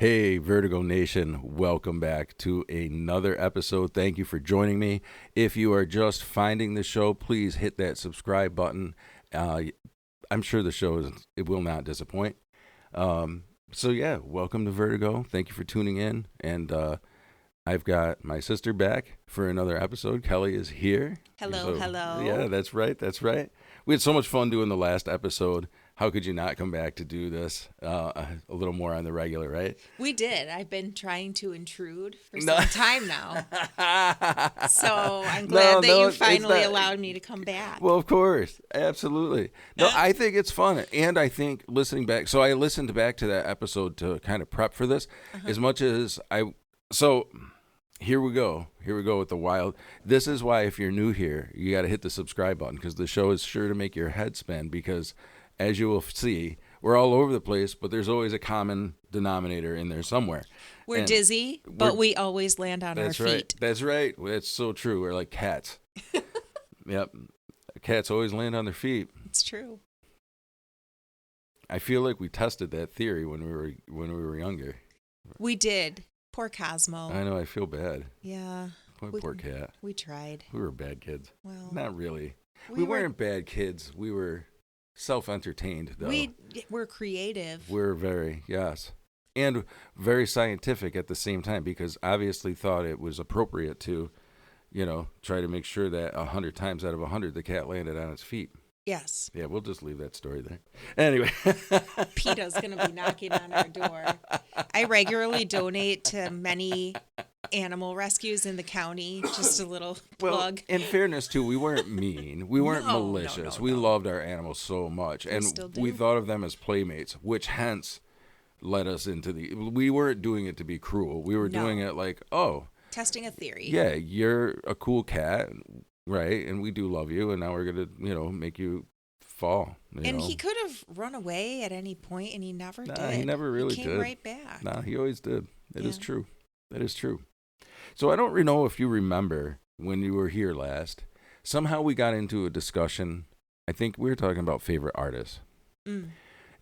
Hey, Vertigo Nation, welcome back to another episode. Thank you for joining me. If you are just finding the show, please hit that subscribe button. I'm sure the show it will not disappoint. So welcome to Vertigo. Thank you for tuning in. And I've got my sister back for another episode. Kelly is here. Hello. Yeah, that's right. We had so much fun doing the last episode. How could you not come back to do this a little more on the regular, right? We did. I've been trying to intrude for No. some time now. So I'm glad that you finally allowed me to come back. Well, of course. Absolutely. No, I think it's fun. And I think listening back, so I listened back to that episode to kind of prep for this as much as so here we go with the wild. This is why if you're new here, you got to hit the subscribe button because the show is sure to make your head spin because as you will see, we're all over the place, but there's always a common denominator in there somewhere. We're dizzy, but we always land on our feet. That's right. That's so true. We're like cats. Yep. Cats always land on their feet. It's true. I feel like we tested that theory when we were younger. We did. Poor Cosmo. I know. I feel bad. Yeah. Poor cat. We tried. We were bad kids. Well, not really. We weren't bad kids. We were self-entertained, though. We were creative. We're and very scientific at the same time because obviously thought it was appropriate to, try to make sure that 100 times out of 100 the cat landed on its feet. Yes. Yeah, we'll just leave that story there. Anyway. PETA's going to be knocking on our door. I regularly donate to many animal rescues in the county. Just a little plug. In fairness, too, we weren't mean. We weren't malicious. We loved our animals so much. And we thought of them as playmates, which hence led us into we weren't doing it to be cruel. We were doing it like, testing a theory. Yeah, you're a cool cat, right? And we do love you. And now we're going to, make you fall. And he could have run away at any point, and he never did. He never really did. He came right back. Nah, he always did. That is true. So I don't really know if you remember when you were here last. Somehow we got into a discussion. I think we were talking about favorite artists. And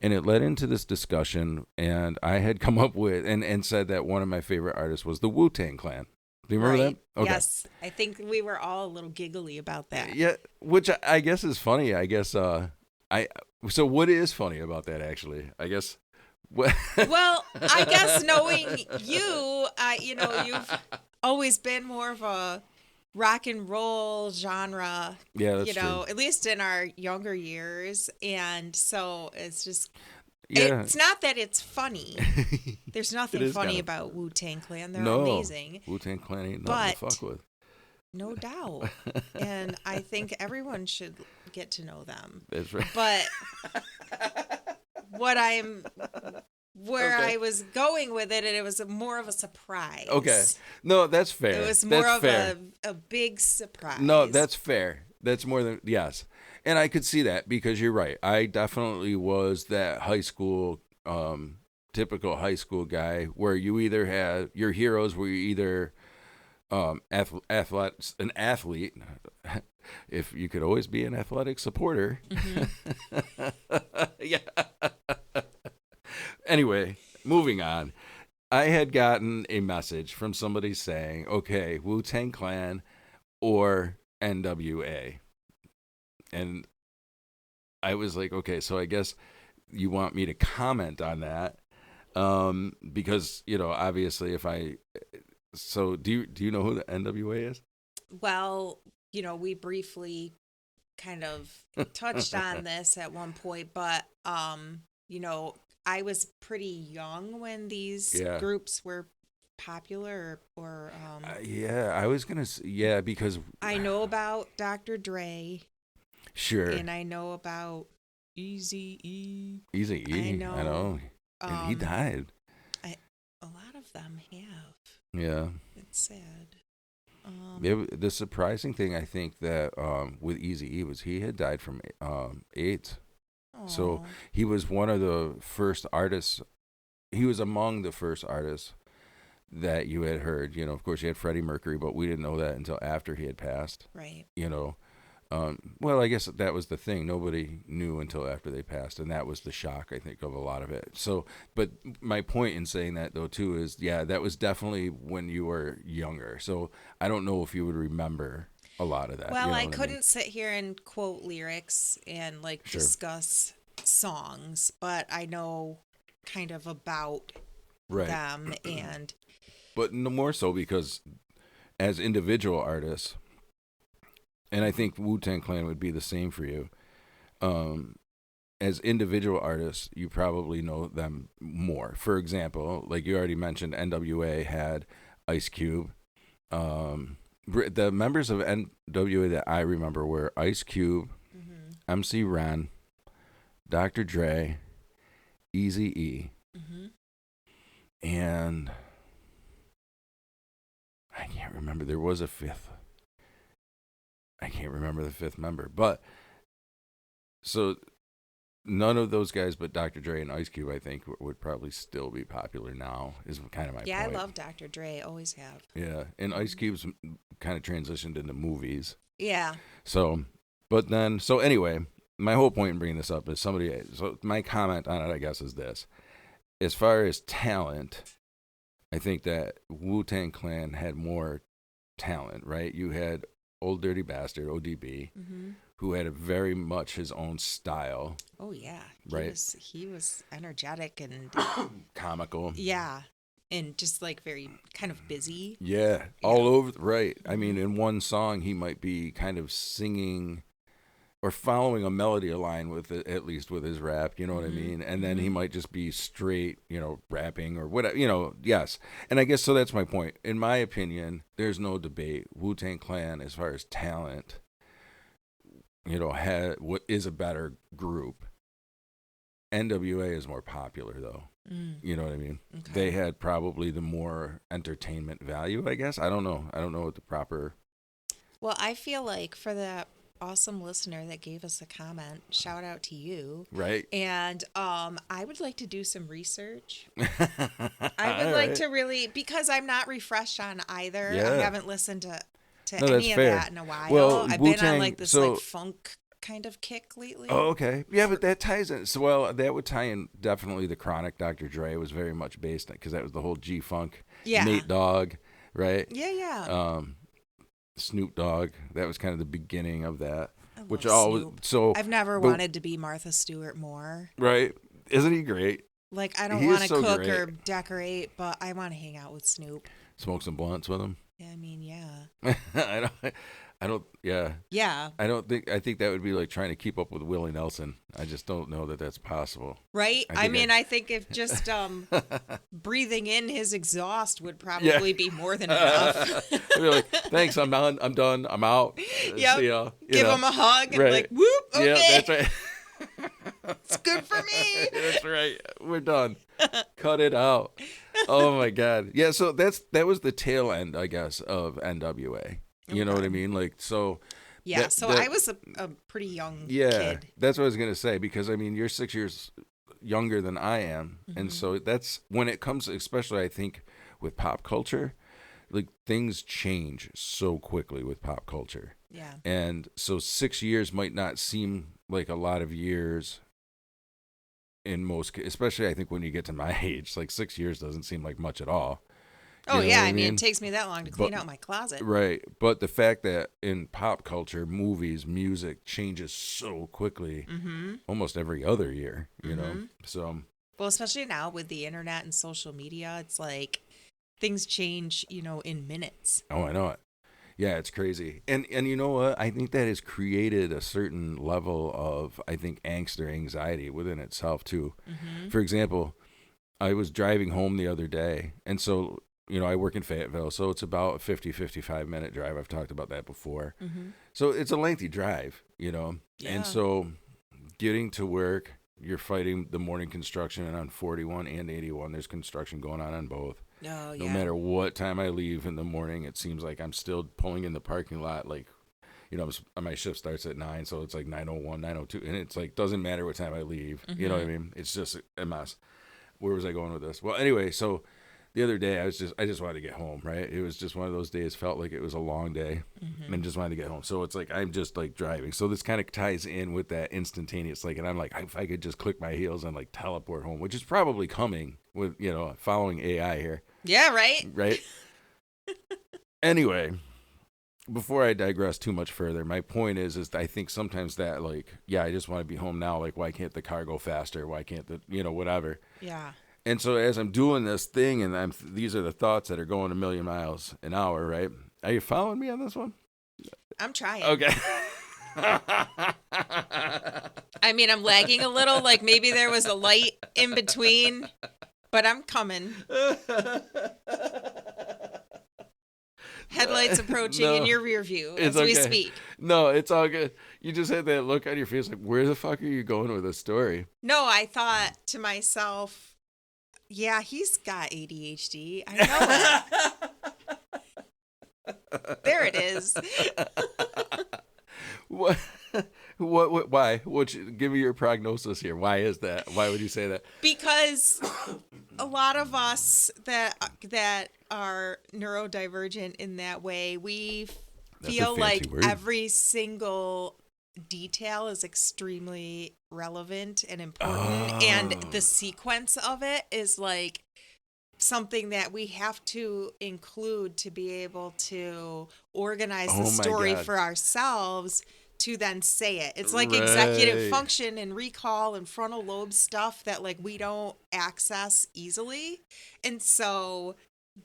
it led into this discussion, and I had come up with and said that one of my favorite artists was the Wu-Tang Clan. Do you remember that? Okay. Yes. I think we were all a little giggly about that. Yeah, which I guess is funny. I guess so what is funny about that, actually? I guess... Well, I guess knowing you, you've always been more of a rock and roll genre. Yeah, that's true. At least in our younger years, and so it's just. Yeah. It's not that it's funny. There's nothing funny about Wu-Tang Clan. They're amazing. Wu-Tang Clan ain't nothing to fuck with. No doubt. And I think everyone should get to know them. That's right. But I was going with it, and it was more of a surprise. Okay. No, that's fair. It was more of a big surprise. No, that's fair. That's more than, yes. And I could see that because you're right. I definitely was that high school, typical high school guy where you either had, your heroes were either an athlete, if you could always be an athletic supporter. Yeah. Anyway, moving on. I had gotten a message from somebody saying, okay, Wu-Tang Clan or NWA. And I was like, okay, so I guess you want me to comment on that. Because, obviously so do you know who the NWA is? Well, we briefly kind of touched on this at one point, but, I was pretty young when these groups were popular or I was going to because I know about Dr. Dre. Sure. And I know about Eazy-E. Eazy-E. I know. And he died. A lot of them have. Yeah. It's sad. The surprising thing, I think, that with Eazy-E was he had died from AIDS. Aww. So he was one of the first artists. He was among the first artists that you had heard. Of course, you had Freddie Mercury, but we didn't know that until after he had passed. Right. Well, I guess that was the thing. Nobody knew until after they passed, and that was the shock, I think, of a lot of it. So, but my point in saying that, though, too, is, yeah, that was definitely when you were younger. So I don't know if you would remember a lot of that. Well, You know I what I mean? couldn't sit here and quote lyrics and like Sure. discuss songs, but I know kind of about Right. them and But no more so because as individual artists, and I think Wu-Tang Clan would be the same for you, um, as individual artists, you probably know them more. For example, like you already mentioned, NWA had Ice Cube. The members of NWA that I remember were Ice Cube, hmm MC Ren, Dr. Dre, Easy E, hmm and I can't remember. There was a fifth. I can't remember the fifth member. But so none of those guys but Dr. Dre and Ice Cube, I think, would probably still be popular now, is kind of my yeah, I point. love Dr. Dre, always have. Yeah. And Ice Cube's kind of transitioned into movies. Yeah. So, but then, so anyway, my whole point in bringing this up is so my comment on it, I guess, is this. As far as talent, I think that Wu-Tang Clan had more talent, right? You had Old Dirty Bastard, ODB, hmm who had a very much his own style, Oh yeah, right? he was energetic and Comical. yeah, and just like very kind of busy. Yeah, Yeah. all over, right. I hmm mean, in one song, he might be kind of singing or following a melody line with it, at least with his rap, you know what I hmm mean? And then he hmm might just be straight, rapping or whatever, yes. And I guess so that's my point. In my opinion, there's no debate. Wu-Tang Clan, as far as talent, what is a better group. NWA is more popular though. Mm, You know what I mean? They okay. had probably the more entertainment value, I guess. I don't know. I don't know what the proper Well, I feel like for that awesome listener that gave us a comment, shout out to you. right. And I would like to do some research. All I would like right. to really because I'm not refreshed on either. I Yeah. haven't listened to No, that's any of fair. that in a while. Well, I've Wu been on Tang. like this like So, funk kind of kick oh, lately. okay, yeah, but For that ties in. So, well, that would tie in definitely the Chronic. Dr. Dre was very much based on because that was the whole G Funk, yeah. Nate Dogg, right? Yeah, yeah. Um, Snoop Dogg. That was kind of the beginning of that. I Which love always Snoop. so, I've never but wanted to be Martha Stewart more. right? Isn't he great? Like I don't He is want to so cook great. or decorate, but I want to hang out with Snoop. Smoke some blunts with him. Yeah, I mean, yeah. I don't. I don't. Yeah. Yeah. I don't think. I think that would be like trying to keep up with Willie Nelson. I just don't know that that's possible. Right? I I think mean, I think if just breathing in his exhaust would Yeah. probably be more than enough. I'd be like, thanks, I'm done. I'm done. I'm out. Yep. See ya. Give him a hug and Right. like, whoop, Yeah, okay. that's right. It's good for me. That's right. We're done. Cut it out. Oh my god. Yeah, so that was the tail end, I guess, of NWA. You know what I Okay. mean? Like so Yeah, that so that I was a pretty young yeah, kid. that's what I was gonna say because I mean you're 6 years younger than I am, and hmm so that's when it comes, especially I think with pop culture, like things change so quickly with pop culture, Yeah. and so 6 years might not seem like a lot of years in most, especially I think when you get to my age, like 6 years doesn't seem like much at all. Oh You know yeah, what I I mean, it mean? takes me that long to But clean out my closet. right, but the fact that in pop culture, movies, music changes so quickly, Mm-hmm. almost every other year, Mm-hmm. So, Well, especially now with the internet and social media, it's like things change, in minutes. oh, I know it. Yeah, it's crazy. And you know what? I think that has created a certain level of, I think, angst or anxiety within itself too. Mm-hmm. For example, I was driving home the other day, and so, I work in Fayetteville, so it's about a 55 minute drive. I've talked about that before. Mm-hmm. So it's a lengthy drive, and Yeah. so getting to work, you're fighting the morning construction, and on 41 and 81, there's construction going on both. Oh No yeah. matter what time I leave in the morning, it seems like I'm still pulling in the parking lot. Like, my shift starts at 9, so it's like 9:01, 9:02, and it's like doesn't matter what time I leave. You know what I Mm-hmm. mean? It's just a mess. Where was I going with this? Well, anyway, so the other day I just wanted to get home, right? It was just one of those days, felt like it was a long day and just wanted to get home. So it's like I'm just like driving. So this kind of ties in with that instantaneous, like, and I'm like, if I could just click my heels and like teleport home, which is probably coming with, following AI here. Yeah, right? Right? Anyway, before I digress too much further, my point is I think sometimes that, like, I just want to be home now. Like, why can't the car go faster? Why can't whatever. Yeah. And so as I'm doing this thing, and these are the thoughts that are going a million miles an hour, right? Are you following me on this one? I'm trying. Okay. I mean, I'm lagging a little. Like maybe there was a light in between, but I'm coming. Headlights approaching in your rear view as we speak. No, it's all good. You just had that look on your face like, where the fuck are you going with this story? No, I thought to myself, yeah, he's got ADHD. I know it. There it is. What? Why? Give me your prognosis here. Why is that? Why would you say that? Because a lot of us that are neurodivergent in that way, we feel like every single detail is extremely relevant and important, and the sequence of it is like something that we have to include to be able to organize the story for ourselves to then say it. It's like executive function and recall and frontal lobe stuff that like we don't access easily. And so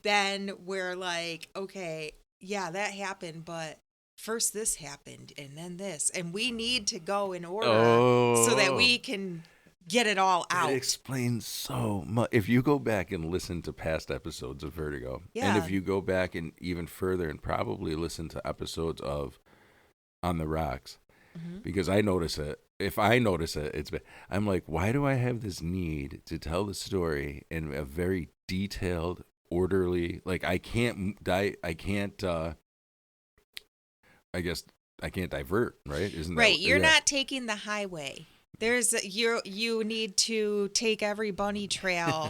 then we're like, okay, yeah, that happened, but first this happened and then this. And we need to go in order so that we can get it all out. It explains so much. If you go back and listen to past episodes of Vertigo, and if you go back and even further and probably listen to episodes of On the Rocks, because I notice it. If I notice it, I'm like, why do I have this need to tell the story in a very detailed, orderly, like I guess I can't divert, right? Isn't that right? You're not taking the highway. You need to take every bunny trail,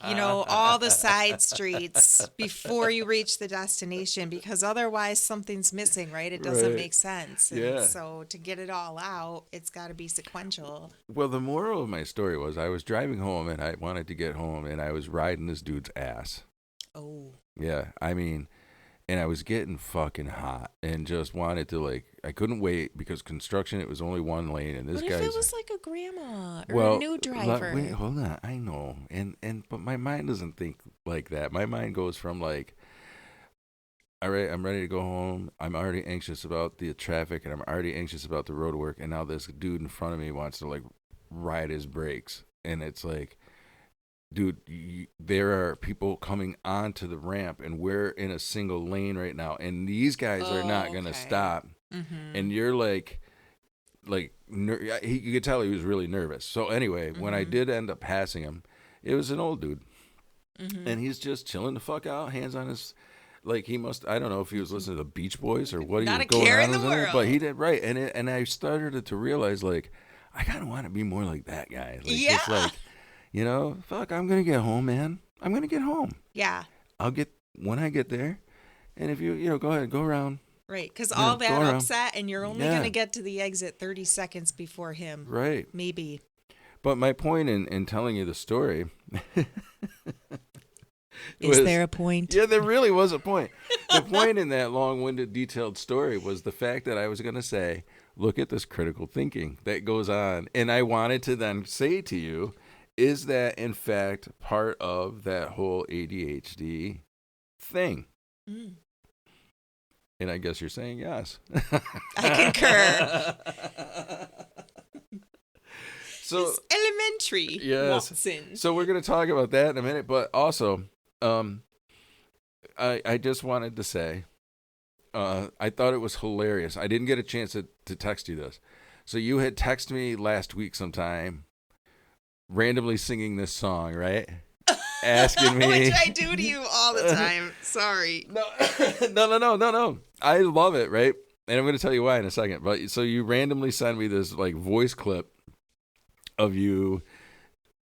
all the side streets before you reach the destination, because otherwise something's missing, right? It doesn't make sense. And so to get it all out, it's got to be sequential. Well, the moral of my story was I was driving home and I wanted to get home and I was riding this dude's ass. Oh. Yeah, I mean, and I was getting fucking hot and just wanted to, like, I couldn't wait because construction, it was only one lane. And this what guy's... if it was like a grandma or a new driver? Wait, hold on. I know. But my mind doesn't think like that. My mind goes from like, all right, I'm ready to go home. I'm already anxious about the traffic and I'm already anxious about the road work. And now this dude in front of me wants to like ride his brakes. And it's like, dude, there are people coming onto the ramp and we're in a single lane right now. And these guys are not going to stop. Mm-hmm. And you're like, you could tell he was really nervous. So anyway, when I did end up passing him, it was an old dude. Mm-hmm. And he's just chilling the fuck out, hands on his, like he must, I don't know if he was listening to the Beach Boys or what he was going on with it, but he did, right. And I started to realize, like, I kind of want to be more like that guy. Like, just like, fuck, I'm going to get home, man. I'm going to get home. Yeah. When I get there. And if you go ahead, go around. Right, because all that upset, and you're only going to get to the exit 30 seconds before him. Right. Maybe. But my point in telling you the story... Is there a point? Yeah, there really was a point. The point in that long-winded, detailed story was the fact that I was going to say, look at this critical thinking that goes on. And I wanted to then say to you, is that, in fact, part of that whole ADHD thing? Mm. And I guess you're saying yes. I concur. So it's elementary, yes. Watson. So we're going to talk about that in a minute. But also, I just wanted to say, I thought it was hilarious. I didn't get a chance to text you this. So you had texted me last week sometime, randomly singing this song, right? Asking me. Which I do to you all the time. Sorry. No. I love it, right? And I'm going to tell you why in a second. But so you randomly send me this like voice clip of you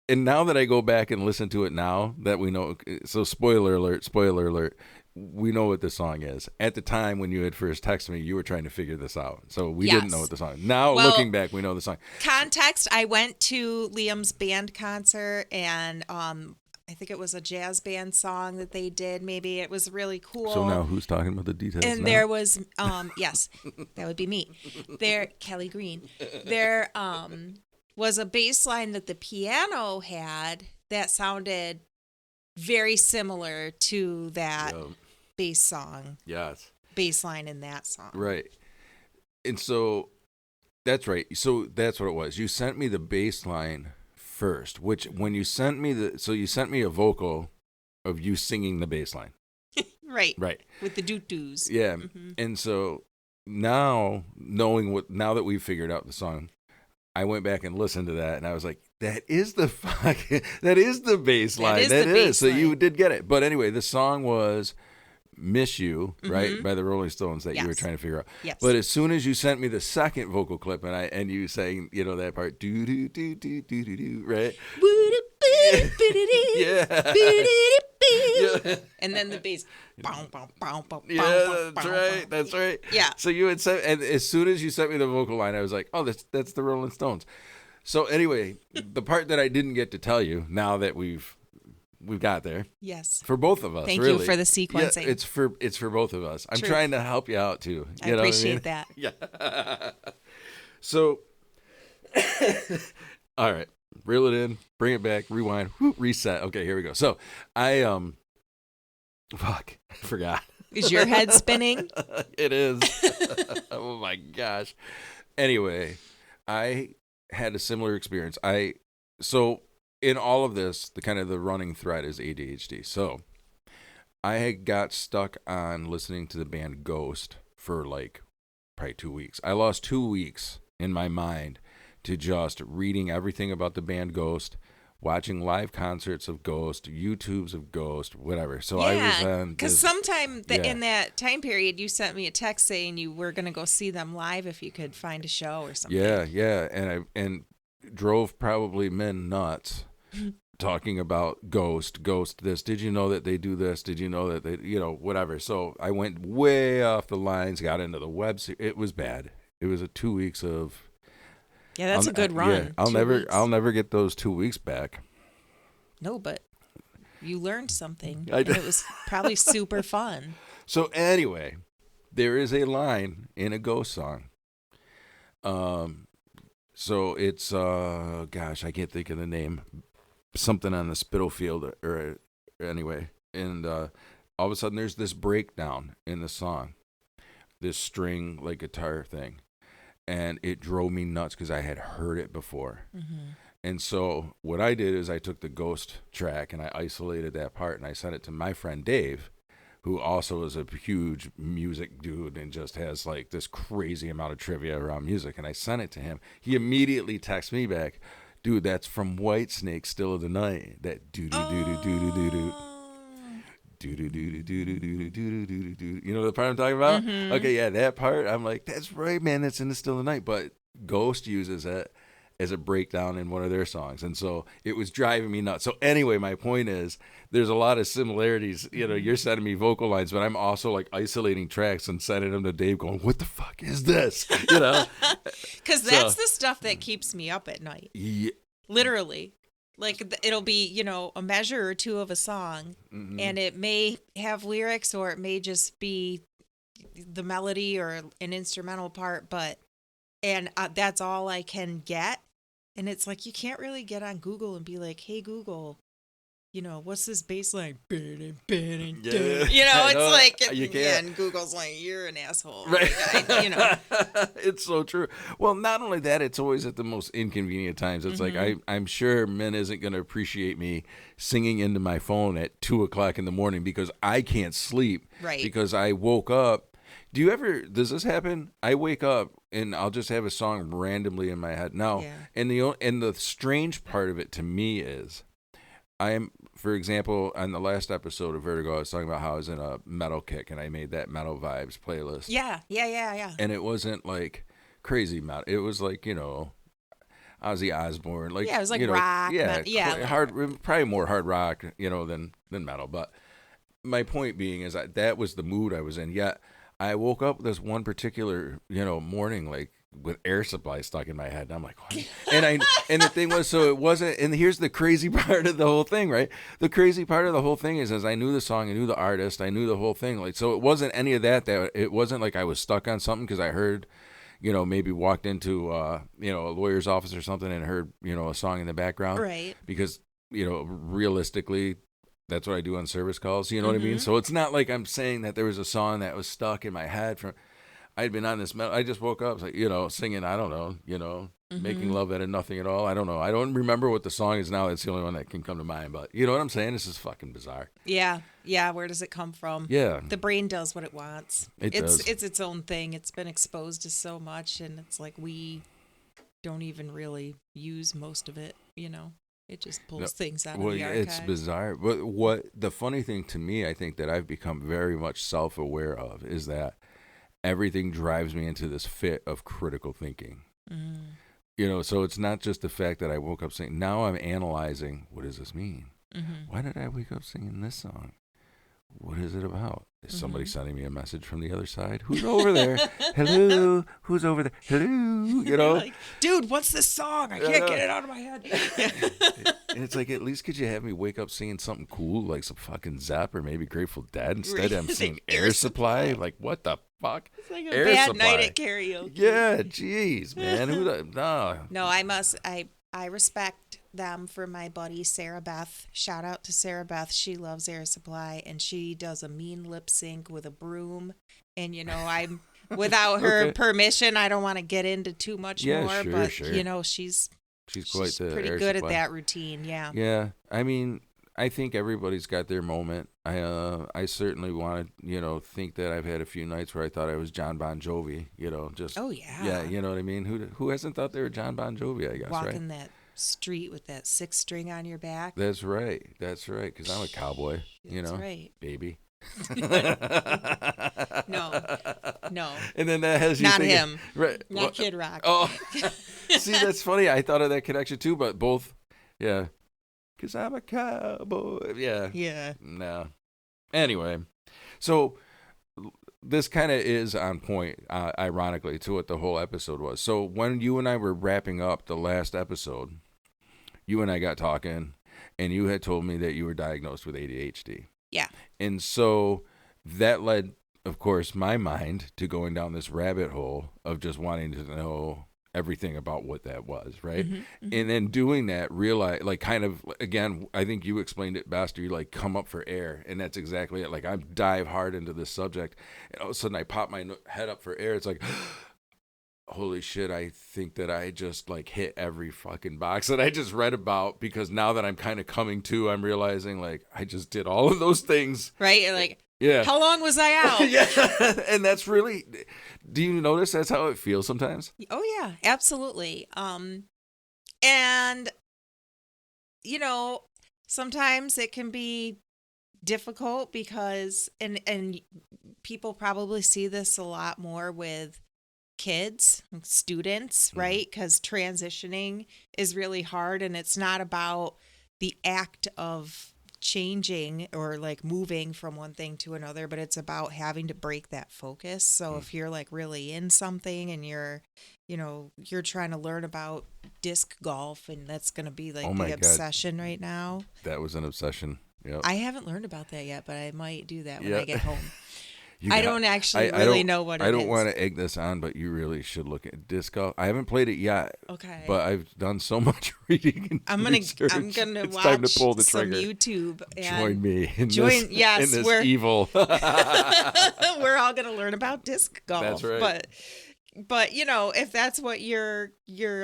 And now that I go back and listen to it now that we know, so spoiler alert, we know what the song is. At the time when you had first texted me, you were trying to figure this out. So we didn't know what the song is. Now, looking back, we know the song. Context, I went to Liam's band concert, and I think it was a jazz band song that they did. Maybe it was really cool. So now who's talking about the details and now? There was, yes, that would be me. Kelly Green. There was a bass line that the piano had that sounded very similar to that bass song. Yes. Bass line in that song. Right. And so that's right. So that's what it was. You sent me the bass line first, which when you sent me you sent me a vocal of you singing the bass line. Right. Right. With the doot-doos. Yeah. Mm-hmm. And so now that we've figured out the song, I went back and listened to that, and I was like, that is the bass line. That is. So you did get it. But anyway, the song was Miss You, right, by the Rolling Stones that you were trying to figure out. Yes. But as soon as you sent me the second vocal clip and you sang, that part, do do do do do do do, right? Yeah. And then the bass. That's right. Yeah. So you had said, and as soon as you sent me the vocal line, I was like, oh, that's the Rolling Stones. So anyway, the part that I didn't get to tell you, now that we've got there. Yes. For both of us. Thank really. you for the sequencing. Yeah, it's for both of us. I'm trying to help you out too. I appreciate that. Yeah. So, all right, reel it in, bring it back, rewind, reset. Okay, here we go. So I I forgot. Is your head spinning? It is. Oh my gosh. Anyway, I had a similar experience. So in all of this, the running thread is ADHD. So I had got stuck on listening to the band Ghost for probably 2 weeks. I lost 2 weeks in my mind to just reading everything about the band Ghost, watching live concerts of Ghost, YouTubes of Ghost, whatever. So I was on because sometime in that time period, you sent me a text saying you were going to go see them live if you could find a show or something. Yeah, and I drove probably men nuts talking about Ghost this. Did you know that they do this? Did you know that they, whatever. So I went way off the lines, got into the web. It was bad. It was 2 weeks of. Yeah, that's a good run. Yeah, I'll never get those 2 weeks back. No, but you learned something. And it was probably super fun. So anyway, there is a line in a Ghost song. So it's gosh, I can't think of the name. Something on the Spitalfield or anyway. And all of a sudden there's this breakdown in the song. This string guitar thing. And it drove me nuts because I had heard it before. Mm-hmm. And so what I did is I took the Ghost track and I isolated that part and I sent it to my friend Dave, who also is a huge music dude and just has this crazy amount of trivia around music. And I sent it to him. He immediately texted me back, dude, that's from Whitesnake, Still of the Night. That do-do-do-do-do-do-do. Do-do-do-do-do-do-do-do-do-do. You know the part I'm talking about? Mm-hmm. Okay, yeah, that part. I'm like, that's right, man. That's in the Still of the Night. But Ghost uses it as a breakdown in one of their songs. And so it was driving me nuts. So anyway, my point is there's a lot of similarities. You're sending me vocal lines, but I'm also isolating tracks and sending them to Dave going, what the fuck is this? Because that's the stuff that keeps me up at night. Yeah. Literally. It'll be, a measure or two of a song, mm-hmm. and it may have lyrics or it may just be the melody or an instrumental part, and that's all I can get. And it's you can't really get on Google and be like, hey, Google, what's this bass line? Yeah. It's you can't. And Google's you're an asshole. Right. It's so true. Well, not only that, it's always at the most inconvenient times. It's mm-hmm. I'm sure Min isn't going to appreciate me singing into my phone at 2:00 in the morning because I can't sleep. Right. Because I woke up. Does this happen? I wake up and I'll just have a song randomly in my head. Now, and the strange part of it to me is for example, on the last episode of Vertigo, I was talking about how I was in a metal kick and I made that Metal Vibes playlist. Yeah. And it wasn't crazy metal. It was Ozzy Osbourne, like Yeah, it was like you know, rock. yeah, Yeah. hard, probably more hard rock, than metal. But my point being is that was the mood I was in. Yet I woke up this one particular, morning, like with Air Supply stuck in my head, and I'm like, what? And the thing was, so it wasn't. And here's the crazy part of the whole thing, right? The crazy part of the whole thing is, as I knew the song, I knew the artist, I knew the whole thing. Like, so it wasn't any of that. That it wasn't like I was stuck on something because I heard, maybe walked into, a lawyer's office or something and heard, a song in the background, Right. Because realistically, that's what I do on service calls. You know what I mean? So it's not like I'm saying that there was a song that was stuck in my head from. I'd been on this metal. I just woke up, like, singing. I don't know, making love out of nothing at all. I don't know. I don't remember what the song is now. It's the only one that can come to mind. But you know what I'm saying? This is fucking bizarre. Yeah. Yeah. Where does it come from? Yeah. The brain does what it wants. It does. It's its own thing. It's been exposed to so much, and it's like we don't even really use most of it. It just pulls things out of the archive. It's bizarre. But what the funny thing to me, I think that I've become very much self-aware of is that everything drives me into this fit of critical thinking. So it's not just the fact that I woke up saying, now I'm analyzing, what does this mean? Why did I wake up singing this song? What is it about? Is somebody sending me a message from the other side? Who's over there? Hello? Who's over there? Hello? Like, dude, what's this song? I can't get it out of my head. And it's like, at least could you have me wake up singing something cool, like some fucking Zap or maybe Grateful Dead? Instead, I'm singing Air Supply. Like, what the fuck? It's like a Air bad Supply. night at karaoke. Yeah, jeez, man. No, I respect them for my buddy Sarah Beth. Shout out to Sarah Beth. She loves Air Supply, and she does a mean lip sync with a broom. And I'm without her permission, I don't want to get into too much more. Sure, but sure. she's quite the pretty Air good Supply. at that routine. Yeah. Yeah, I mean, I think everybody's got their moment. I certainly want to, think that I've had a few nights where I thought I was John Bon Jovi, just. Oh yeah. Yeah, you know what I mean? Who hasn't thought they were John Bon Jovi, I guess, Walking right? that street with that 6-string on your back. That's right, because I'm a cowboy, That's right. baby. No. And then that has you Not thinking, him. right? Not Kid Rock. Oh, see, that's funny. I thought of that connection too, but both, yeah. Because I'm a cowboy. Yeah. Yeah. No. Anyway, so this kind of is on point, ironically, to what the whole episode was. So when you and I were wrapping up the last episode, you and I got talking, and you had told me that you were diagnosed with ADHD. Yeah. And so that led, of course, my mind to going down this rabbit hole of just wanting to know everything about what that was, right? And then doing that, realize, like, kind of, again, I think you explained it best, or you like come up for air, and that's exactly it. Like, I dive hard into this subject, and all of a sudden I pop my head up for air. It's like, holy shit, I think that I just like hit every fucking box that I just read about, because now that I'm kind of coming to, I'm realizing like I just did all of those things. Right? You're like, yeah. How long was I out? Yeah. And that's really, do you notice that's how it feels sometimes? Oh yeah, absolutely. And sometimes it can be difficult because and people probably see this a lot more with kids, students, right? Because transitioning is really hard, and it's not about the act of changing or like moving from one thing to another, but it's about having to break that focus. So if you're like really in something and you're trying to learn about disc golf, and that's going to be like the obsession right now. That was an obsession. Yeah. I haven't learned about that yet, but I might do that when I get home. I don't actually really know what it is. I don't want to egg this on, but you really should look at disc golf. I haven't played it yet. Okay. But I've done so much reading and research. I'm gonna it's watch time to pull the some trigger. YouTube. And join me in yes, this evil. We're all gonna learn about disc golf. That's right. But if that's what your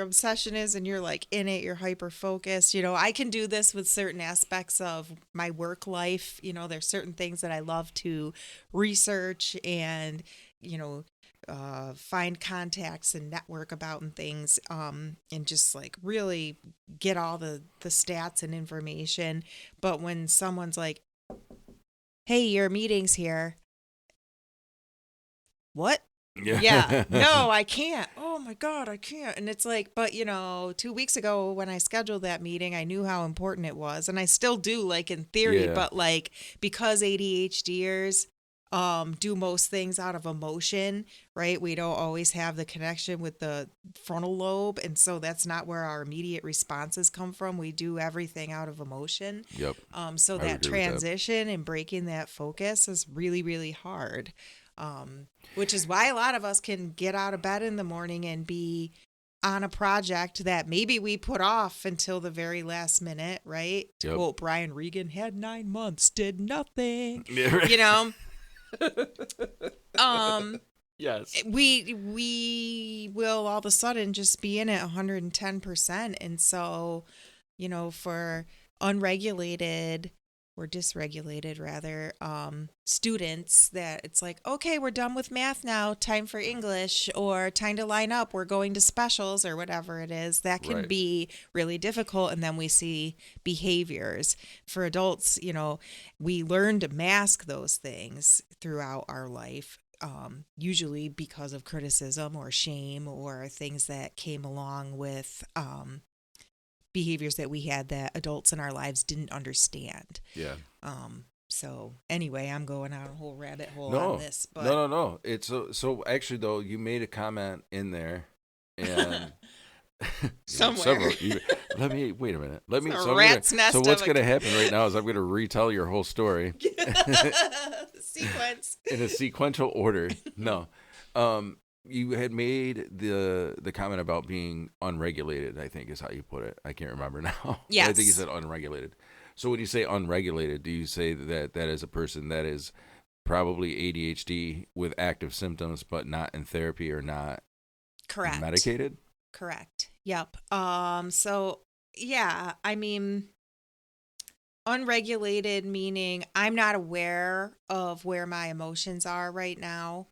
obsession is, and you're like in it, you're hyper focused. I can do this with certain aspects of my work life. There's certain things that I love to research and find contacts and network about and things, and just like really get all the stats and information. But when someone's like, "Hey, your meeting's here," what? Yeah. No, I can't. Oh, oh my God, I can't. And it's like, but 2 weeks ago when I scheduled that meeting, I knew how important it was. And I still do, like in theory, Yeah. but like because ADHDers do most things out of emotion, right? We don't always have the connection with the frontal lobe. And so that's not where our immediate responses come from. We do everything out of emotion. Yep. So I would that agree with that. transition and breaking that focus is really, really hard. Which is why a lot of us can get out of bed in the morning and be on a project that maybe we put off until the very last minute, right? To Yep. quote Brian Regan, had 9 months, did nothing. Yeah, right. Yes. We will all of a sudden just be in it 110%. And so, for unregulated or dysregulated rather, students, that it's like, okay, we're done with math now, time for English, or time to line up, we're going to specials, or whatever it is, that can Right. be really difficult. And then we see behaviors. For adults, we learn to mask those things throughout our life. Usually because of criticism or shame or things that came along with behaviors that we had that adults in our lives didn't understand. Yeah. So anyway, I'm going on a whole rabbit hole No. on this, but No. It's so actually though, you made a comment in there, and somewhere. Let me wait a minute. Let me. A So, rat's nest so what's of going to happen right now is I'm going to retell your whole story sequence in a sequential order. No, you had made the comment about being unregulated. I think is how you put it. I can't remember now. Yes. I think you said unregulated. So when you say unregulated, do you say that is a person that is probably ADHD with active symptoms, but not in therapy or not Correct. medicated? Correct. Yep. So yeah, I mean, unregulated meaning I'm not aware of where my emotions are right now.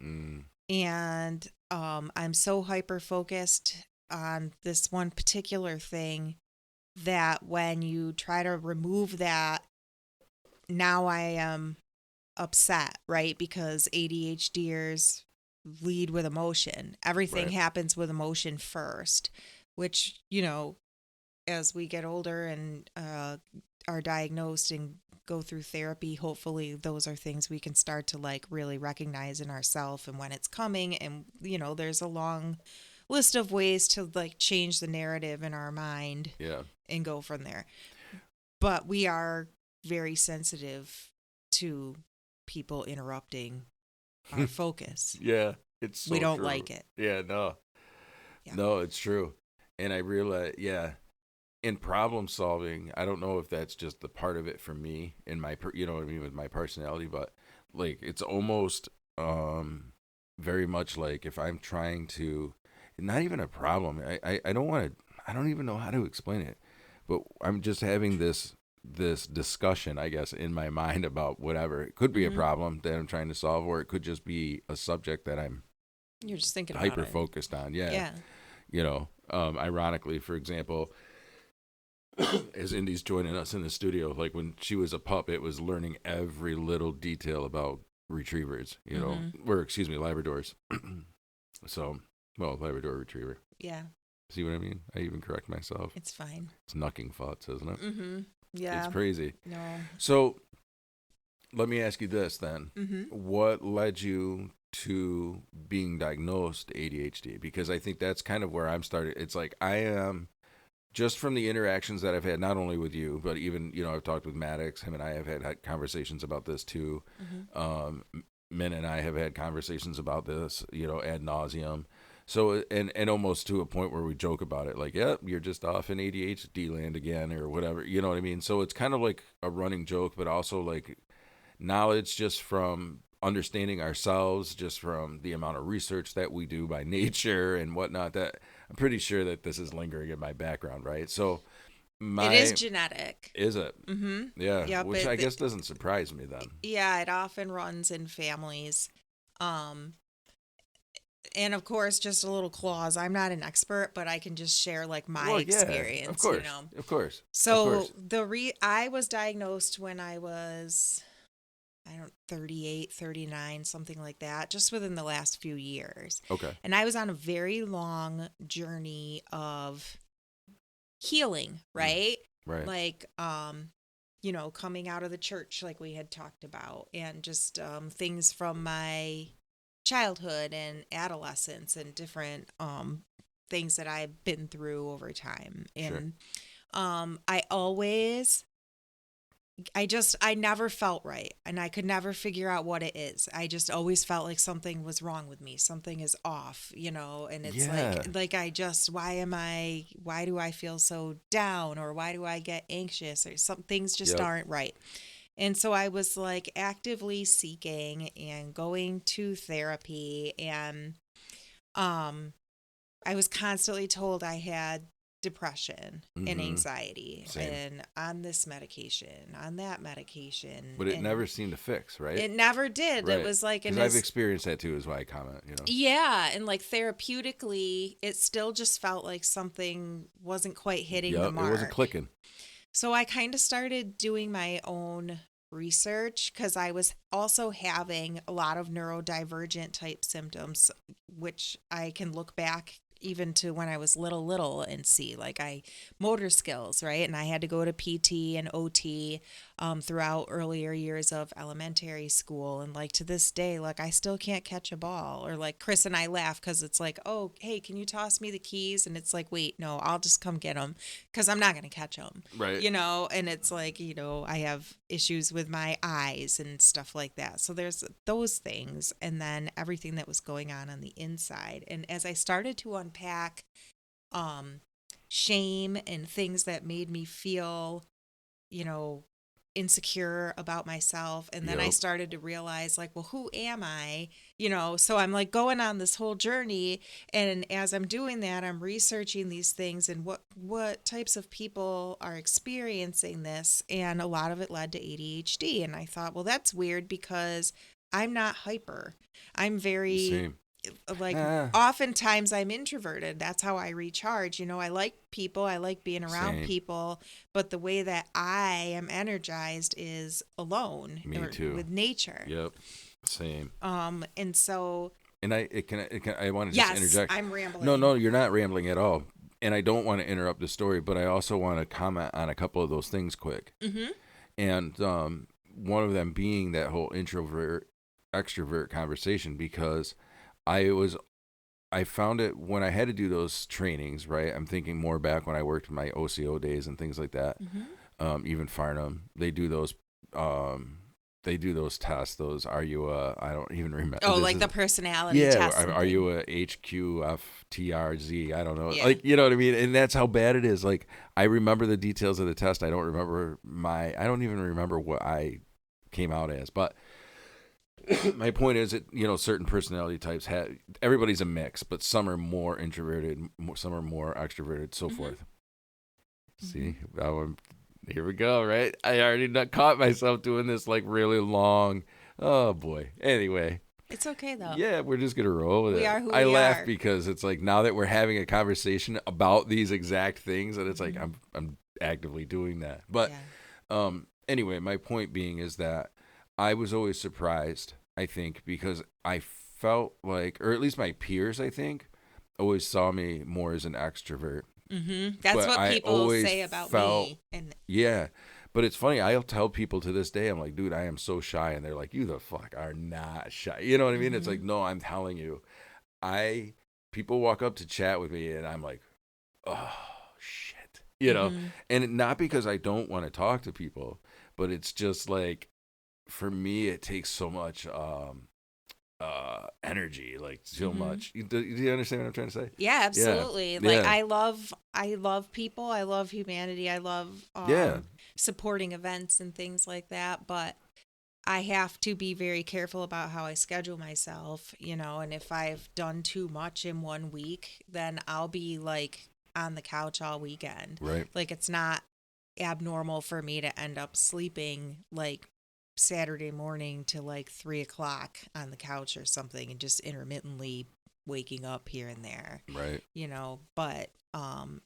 And I'm so hyper focused on this one particular thing that when you try to remove that, now I am upset, right? Because ADHDers lead with emotion. Everything Right. happens with emotion first, which, as we get older and are diagnosed and go through therapy, hopefully those are things we can start to like really recognize in ourselves and when it's coming. And, there's a long list of ways to like change the narrative in our mind Yeah. and go from there. But we are very sensitive to people interrupting our focus. Yeah. It's so we don't true. like it. Yeah, no. Yeah. No, it's true. And I realize, yeah, in problem solving, I don't know if that's just the part of it for me in my, you know what I mean, with my personality, but like it's almost very much like if I'm trying to, not even a problem. I don't want to, I don't even know how to explain it, but I'm just having this discussion, I guess, in my mind about whatever. It could be a problem that I'm trying to solve, or it could just be a subject that I'm You're just thinking about hyper it. focused on. Yeah. Yeah. Ironically, for example, as Indy's joining us in the studio, like when she was a pup, it was learning every little detail about retrievers, or excuse me, Labradors. So, well, Labrador Retriever. Yeah. See what I mean? I even correct myself. It's fine. It's knucking thoughts, isn't it? Mm-hmm. Yeah. It's crazy. No. So, let me ask you this then. Mm-hmm. What led you to being diagnosed ADHD? Because I think that's kind of where I'm started. It's like I am, just from the interactions that I've had, not only with you, but even, I've talked with Maddox. Him and I have had conversations about this too. Min and I have had conversations about this, ad nauseum. So, and almost to a point where we joke about it, like, yep, you're just off in ADHD land again or whatever, you know what I mean? So it's kind of like a running joke, but also like knowledge just from understanding ourselves, just from the amount of research that we do by nature and whatnot, that I'm pretty sure that this is lingering in my background, right? So it is genetic. Is it? Mm-hmm. Yeah, Yep, which I guess doesn't surprise me then. Yeah, it often runs in families. And of course, just a little clause. I'm not an expert, but I can just share like my experience. Of course, of course. So of course. I was diagnosed when I was 38, 39, something like that, just within the last few years. Okay. And I was on a very long journey of healing, right? Right. Like, coming out of the church, like we had talked about, and just things from my childhood and adolescence and different things that I've been through over time. And I never felt right, and I could never figure out what it is. I just always felt like something was wrong with me. Something is off, and it's why do I feel so down, or why do I get anxious, or some things just aren't right. And so I was like actively seeking and going to therapy, and I was constantly told I had depression and anxiety and on this medication, on that medication. But it never seemed to fix, right? It never did. Right. It was like, because I've experienced that too, is why I comment, Yeah. And like therapeutically, it still just felt like something wasn't quite hitting the mark. It wasn't clicking. So I kind of started doing my own research, because I was also having a lot of neurodivergent type symptoms, which I can look back even to when I was little and see like motor skills, right? And I had to go to PT and OT throughout earlier years of elementary school. And like to this day, like I still can't catch a ball. Or like Chris and I laugh because it's like, oh, hey, can you toss me the keys? And it's like, wait, no, I'll just come get them because I'm not going to catch them. Right. And it's like, I have issues with my eyes and stuff like that. So there's those things. And then everything that was going on the inside. And as I started to unpack shame and things that made me feel, insecure about myself, and then I started to realize like, well, who am I? So I'm like going on this whole journey, and as I'm doing that, I'm researching these things and what types of people are experiencing this, and a lot of it led to ADHD. And I thought, well, that's weird because I'm not hyper. I'm very Same. like oftentimes I'm introverted. That's how I recharge. I like people. I like being around people, but the way that I am energized is alone. Me too. With nature. Yep. Same. And so. And I want to just interject. I'm rambling. No, you're not rambling at all. And I don't want to interrupt the story, but I also want to comment on a couple of those things quick. Mm-hmm. And one of them being that whole introvert extrovert conversation, because I found it when I had to do those trainings, right? I'm thinking more back when I worked my OCO days and things like that. Mm-hmm. Even Farnham, they do those tests. Those, are you I don't even remember. Oh, like the personality test. Yeah, are you a HQFTRZ? I don't know. Yeah. Like, you know what I mean? And that's how bad it is. Like, I remember the details of the test. I don't even remember what I came out as, but my point is that, certain personality types everybody's a mix, but some are more introverted, some are more extroverted, so forth. See, here we go, right? I already caught myself doing this like really long. Oh boy. Anyway. It's okay though. Yeah, we're just gonna roll with it. We are who we I laugh are. because it's like now that we're having a conversation about these exact things, that it's like I'm actively doing that. But anyway, my point being is that I was always surprised, I think, because I felt like, or at least my peers, I think, always saw me more as an extrovert. Mm-hmm. That's what people say about me. Yeah. But it's funny. I'll tell people to this day, I'm like, dude, I am so shy. And they're like, you the fuck are not shy. You know what I mean? It's like, no, I'm telling you. People walk up to chat with me and I'm like, oh, shit. And not because I don't want to talk to people, but it's just like, for me, it takes so much energy, like so much. Do you understand what I'm trying to say? Yeah, absolutely. Like I love people. I love humanity. I love supporting events and things like that. But I have to be very careful about how I schedule myself, and if I've done too much in one week, then I'll be like on the couch all weekend. Right. Like it's not abnormal for me to end up sleeping like Saturday morning to like 3:00 on the couch or something, and just intermittently waking up here and there. Right. But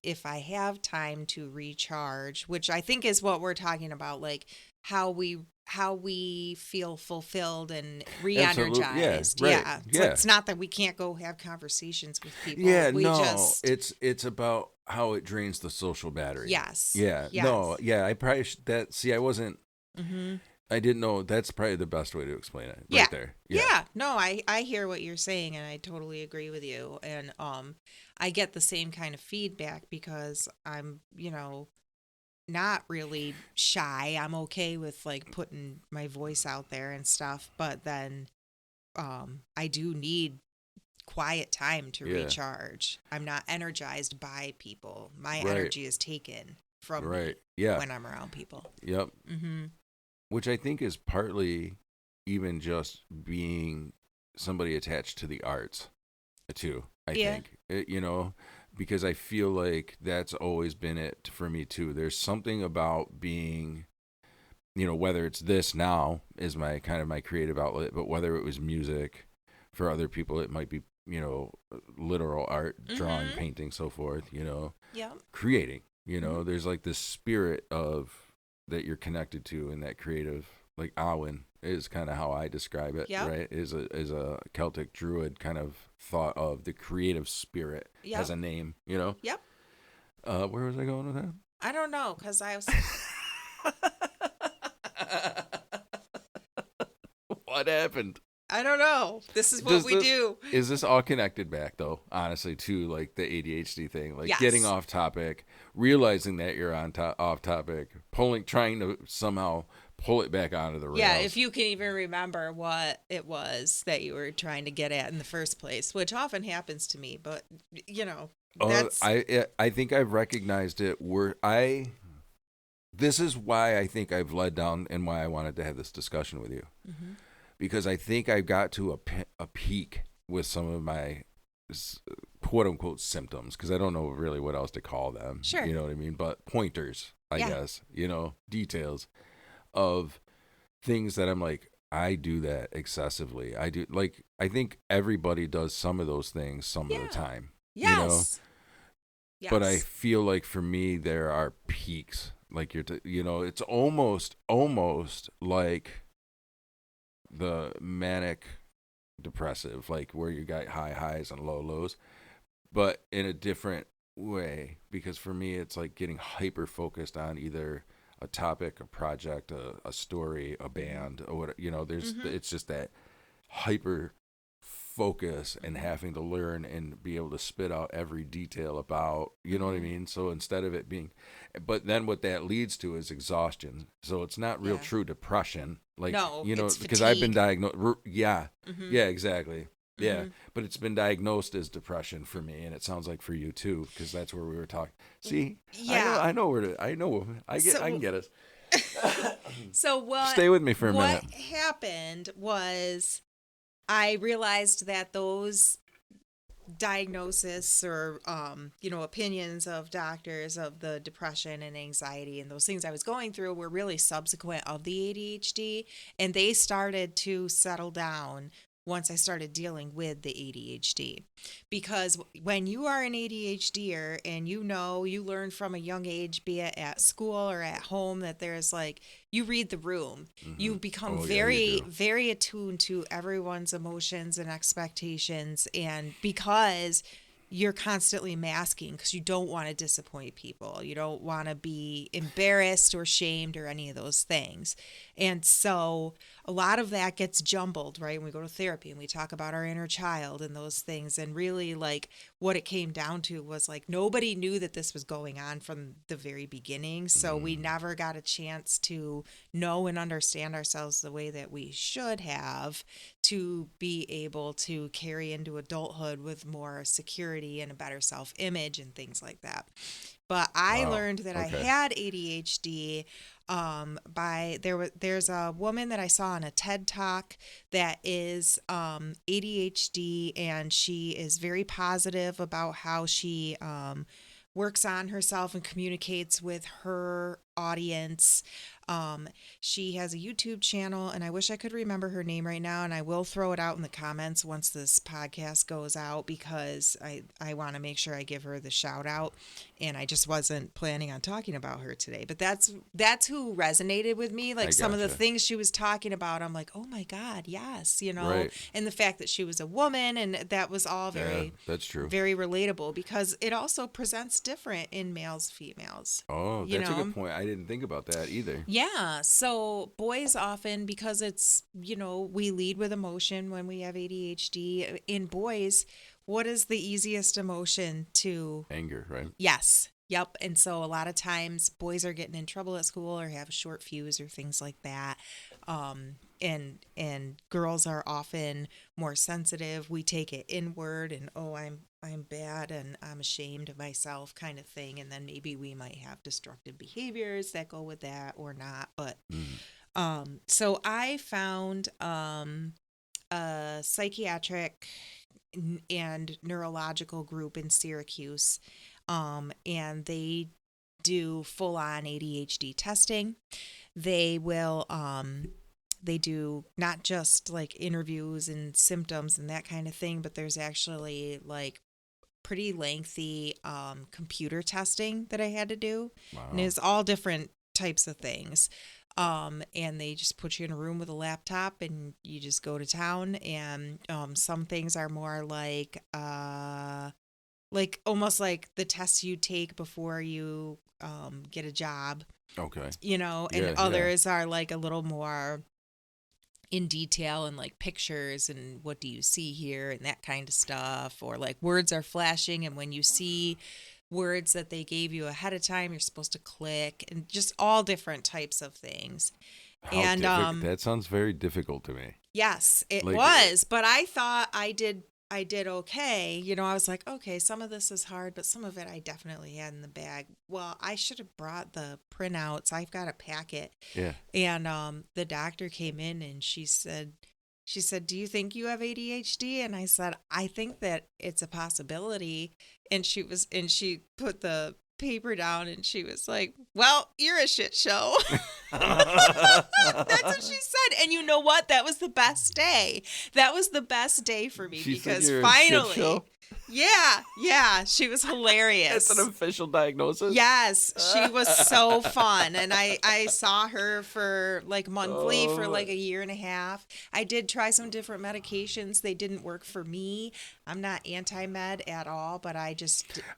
if I have time to recharge, which I think is what we're talking about, like how we feel fulfilled and re-energized. Yeah. So it's not that we can't go have conversations with people. Yeah, we no, just it's about how it drains the social battery. Yes. Yeah. Yes. No. Yeah. I probably that. See, I wasn't. Mm-hmm. I didn't know. That's probably the best way to explain it. Yeah. Right there. Yeah. No, I hear what you're saying, and I totally agree with you. And I get the same kind of feedback because I'm not really shy. I'm okay with like putting my voice out there and stuff, but then I do need quiet time to recharge. I'm not energized by people. My energy is taken from me when I'm around people. Yep. Mm-hmm. Which I think is partly even just being somebody attached to the arts too. I think because I feel like that's always been it for me too. There's something about being, whether it's this now is my kind of my creative outlet, but whether it was music, for other people it might be, literal art, drawing, painting, so forth, creating, there's like this spirit of that you're connected to, and that creative, like Awen is kind of how I describe it, right? Is a Celtic druid kind of thought of the creative spirit as a name, Yep. Where was I going with that? I don't know, because I was. What happened? I don't know. This is what we do. Is this all connected back, though, honestly, to like the ADHD thing? Like getting off topic, realizing that you're off topic, trying to somehow pull it back onto the rails. Yeah, if you can even remember what it was that you were trying to get at in the first place, which often happens to me, but, that's... I think I've recognized it. This is why I think I've led down and why I wanted to have this discussion with you. Mm-hmm. Because I think I got to a peak with some of my quote unquote symptoms, because I don't know really what else to call them. Sure. You know what I mean? But pointers, I guess, details of things that I'm like, I do that excessively. I think everybody does some of those things some of the time. Yes. Yes. But I feel like for me, there are peaks. Like it's almost like the manic depressive, like where you got high highs and low lows, but in a different way, because for me it's like getting hyper focused on either a topic, a project, a story, a band, or what, there's it's just that hyper focus and having to learn and be able to spit out every detail about, what I mean? So instead of it being, but then what that leads to is exhaustion. So it's not real true depression. Like, no, because I've been diagnosed. Yeah, exactly. Yeah, but it's been diagnosed as depression for me, and it sounds like for you too, because that's where we were talking. See, I can get it. So what? Stay with me for a minute. What happened was I realized that those diagnosis or opinions of doctors of the depression and anxiety and those things I was going through were really subsequent of the ADHD, and they started to settle down once I started dealing with the ADHD. Because when you are an ADHDer and you learn from a young age, be it at school or at home, that there's like, you read the room. You become very attuned to everyone's emotions and expectations. And because you're constantly masking, because you don't want to disappoint people. You don't want to be embarrassed or shamed or any of those things. And so a lot of that gets jumbled, right? When we go to therapy and we talk about our inner child and those things. And really, like, what it came down to was like, nobody knew that this was going on from the very beginning. So we never got a chance to know and understand ourselves the way that we should have, to be able to carry into adulthood with more security and a better self-image and things like that. But I learned that I had ADHD there's a woman that I saw on a TED Talk that is ADHD, and she is very positive about how she works on herself and communicates with her audience. She has a YouTube channel, and I wish I could remember her name right now, and I will throw it out in the comments once this podcast goes out, because I want to make sure I give her the shout out, and I just wasn't planning on talking about her today. But that's who resonated with me. Like, some of the things she was talking about, I'm like, oh my God, yes, Right. and the fact that she was a woman, and that was all that's true. very relatable, because it also presents different in males, females. Oh, that's a good point. I didn't think about that either. Yeah. So boys often, because it's, we lead with emotion when we have ADHD. In boys, what is the easiest emotion to? Anger, right? Yes. Yep. And so a lot of times boys are getting in trouble at school or have a short fuse or things like that. And girls are often more sensitive. We take it inward and, oh, I'm bad and I'm ashamed of myself, kind of thing. And then maybe we might have destructive behaviors that go with that or not. But so I found a psychiatric and neurological group in Syracuse, and they do full-on ADHD testing. They will they do not just like interviews and symptoms and that kind of thing, but there's actually like pretty lengthy computer testing that I had to do. Wow. And it's all different types of things. And they just put you in a room with a laptop and you just go to town. And some things are more like almost like the tests you take before you get a job. Okay. And others are like a little more in detail and like pictures and what do you see here and that kind of stuff, or like words are flashing, and when you see words that they gave you ahead of time, you're supposed to click, and just all different types of things. That sounds very difficult to me. Yes, it was, but I thought I did okay. I was like, okay, some of this is hard, but some of it I definitely had in the bag. Well, I should have brought the printouts. I've got a packet. Yeah. And the doctor came in and she said, do you think you have ADHD? And I said, I think that it's a possibility. And she put the paper down and she was like, well, you're a shit show. That's what she said. And you know what? That was the best day. That was the best day for me, because finally, yeah, she was hilarious. That's an official diagnosis. Yes, she was so fun. And I saw her for like monthly for like a year and a half. I did try some different medications. They didn't work for me. I'm not anti-med at all, but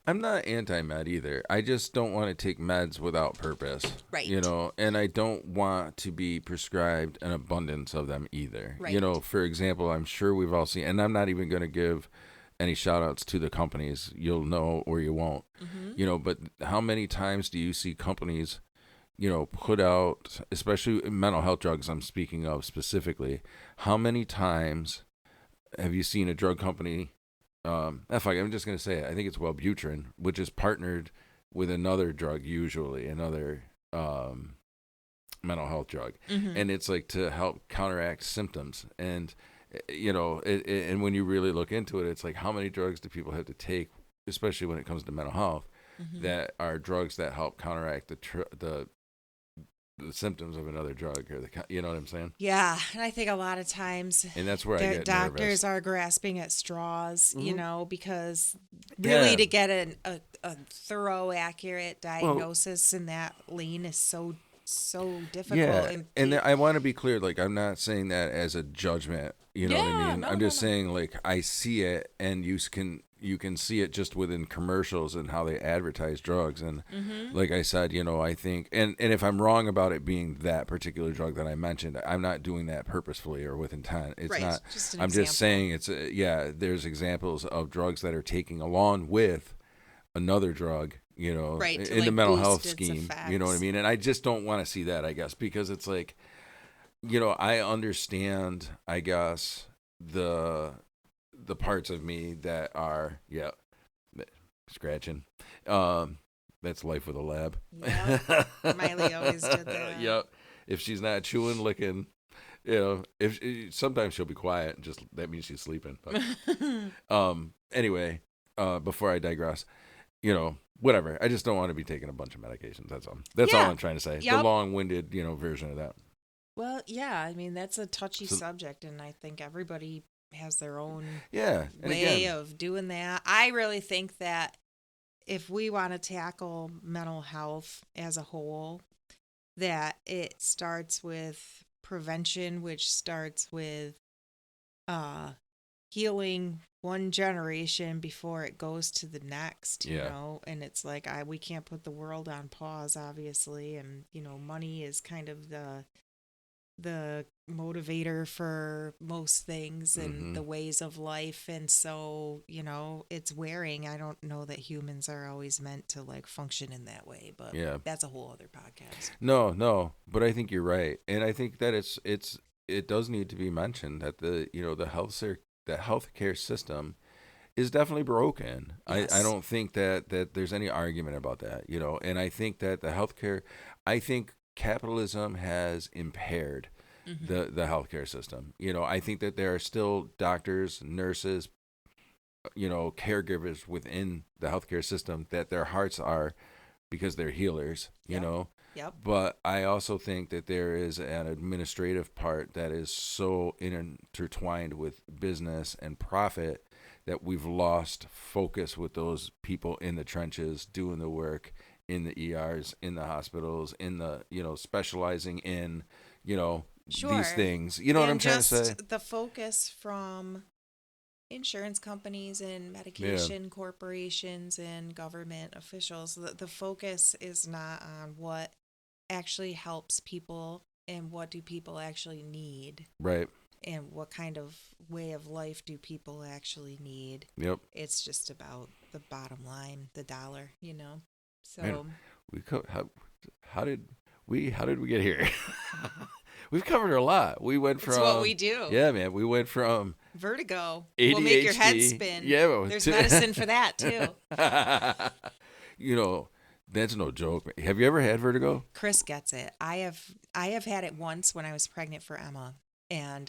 I'm not anti-med either. I just don't want to take meds without purpose. Right. And I don't want to be prescribed an abundance of them either. Right. For example, I'm sure we've all seen, and I'm not even going to give any shout outs to the companies. You'll know or you won't. Mm-hmm. But how many times do you see companies, put out, especially mental health drugs I'm speaking of specifically, how many times have you seen a drug company, I'm just going to say it, I think it's Wellbutrin, which is partnered with another drug, usually another mental health drug. Mm-hmm. And it's like to help counteract symptoms. And and when you really look into it, it's like, how many drugs do people have to take, especially when it comes to mental health, mm-hmm. that are drugs that help counteract the symptoms of another drug, or you know what I'm saying? Yeah, and I think a lot of times, and that's where I get doctors nervous. Are grasping at straws, Mm-hmm. because really to get a thorough, accurate diagnosis in that lane is so difficult. Yeah, and I want to be clear, like, I'm not saying that as a judgment, what I mean? I'm just saying, like, I see it, and you can see it just within commercials and how they advertise drugs. And mm-hmm. like I said, I think, and if I'm wrong about it being that particular drug that I mentioned, I'm not doing that purposefully or with intent. It's right. not, just an I'm example. Just saying there's examples of drugs that are taking along with another drug, right, in the mental health scheme, effects. you know what I mean? And I just don't want to see that, I guess, because it's like, I understand, I guess, the parts of me that are, scratching. That's life with a lab. Yep. Miley always did that. Yep. If she's not chewing, licking, sometimes she'll be quiet and just, that means she's sleeping. But, anyway, before I digress, whatever. I just don't want to be taking a bunch of medications. That's all. That's all I'm trying to say. Yep. The long-winded, version of that. Well, yeah. I mean, that's a touchy subject, and I think everybody has their own way of doing that. I really think that if we want to tackle mental health as a whole, that it starts with prevention, which starts with healing one generation before it goes to the next, you know. And it's like we can't put the world on pause, obviously, and money is kind of the motivator for most things and the ways of life. And so, it's wearing. I don't know that humans are always meant to like function in that way, but that's a whole other podcast. No, but I think you're right. And I think that it does need to be mentioned that the healthcare system is definitely broken. Yes. I don't think that there's any argument about that, and I think that I think capitalism has impaired the healthcare system. I think that there are still doctors, nurses, caregivers within the healthcare system that their hearts are because they're healers, you know. Yep. But I also think that there is an administrative part that is so intertwined with business and profit that we've lost focus with those people in the trenches doing the work in the ERs, in the hospitals, in the, specializing in, these things. You know what I'm trying to say? The focus from insurance companies and medication corporations and government officials, the focus is not on what actually helps people and what do people actually need. Right. And what kind of way of life do people actually need? Yep. It's just about the bottom line, the dollar, So man, how did we get here? We've covered a lot. We went from. It's what we do. Yeah, man. We went from vertigo. ADHD. Will make your head spin. Yeah, there's medicine for that too. That's no joke. Have you ever had vertigo? Chris gets it. I have had it once when I was pregnant for Emma, and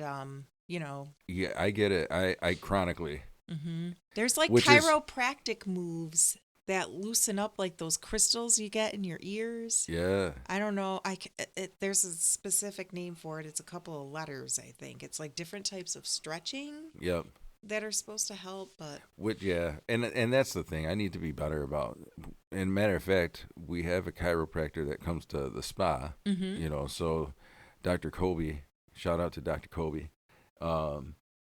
Yeah, I get it. I chronically. Mm-hmm. There's like chiropractic moves that loosen up like those crystals you get in your ears. Yeah. I don't know. There's a specific name for it. It's a couple of letters, I think. It's like different types of stretching. Yep. That are supposed to help, but and that's the thing I need to be better about. And matter of fact, we have a chiropractor that comes to the spa. So Dr. Kobe, shout out to Dr. Kobe.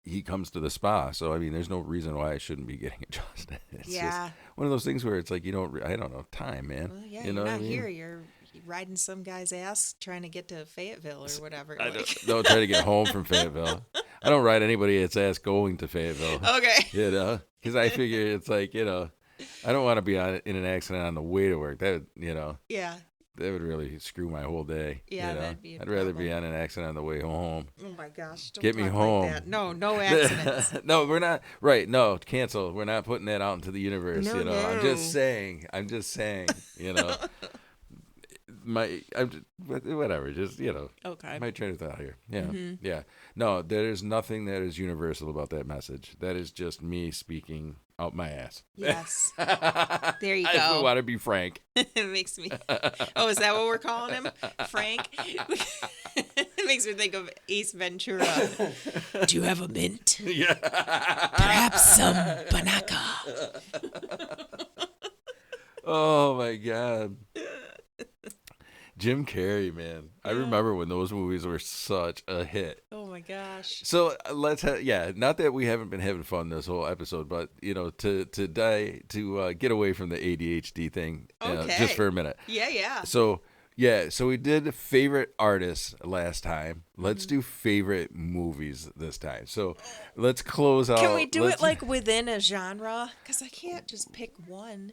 He comes to the spa, so I mean, there's no reason why I shouldn't be getting adjusted. It's just one of those things where it's like I don't know, time, man. Well, you're not here. You're riding some guy's ass trying to get to Fayetteville or whatever. Don't try to get home from Fayetteville. I don't ride anybody ass going to Fayetteville. Okay. Because I figure it's like I don't want to be in an accident on the way to work. That Yeah. That would really screw my whole day. Yeah, that'd be. I'd rather be on an accident on the way home. Oh my gosh! Don't get me home. Like that. No accidents. No, we're not. Right? No, cancel. We're not putting that out into the universe. No. I'm just saying. Whatever. Just Okay. My train of thought here. Yeah. Mm-hmm. Yeah. No, there's nothing that is universal about that message. That is just me speaking out my ass. Yes. There you go. I want to be frank. It makes me. Oh, is that what we're calling him, Frank? It makes me think of Ace Ventura. Do you have a mint? Yeah. Perhaps some Banaka. Oh my God. Jim Carrey, man. Yeah. I remember when those movies were such a hit. Oh my gosh. So not that we haven't been having fun this whole episode, but to get away from the ADHD thing just for a minute. Yeah. So we did favorite artists last time. Let's do favorite movies this time. So let's close out. Can we do it like within a genre? Because I can't just pick one.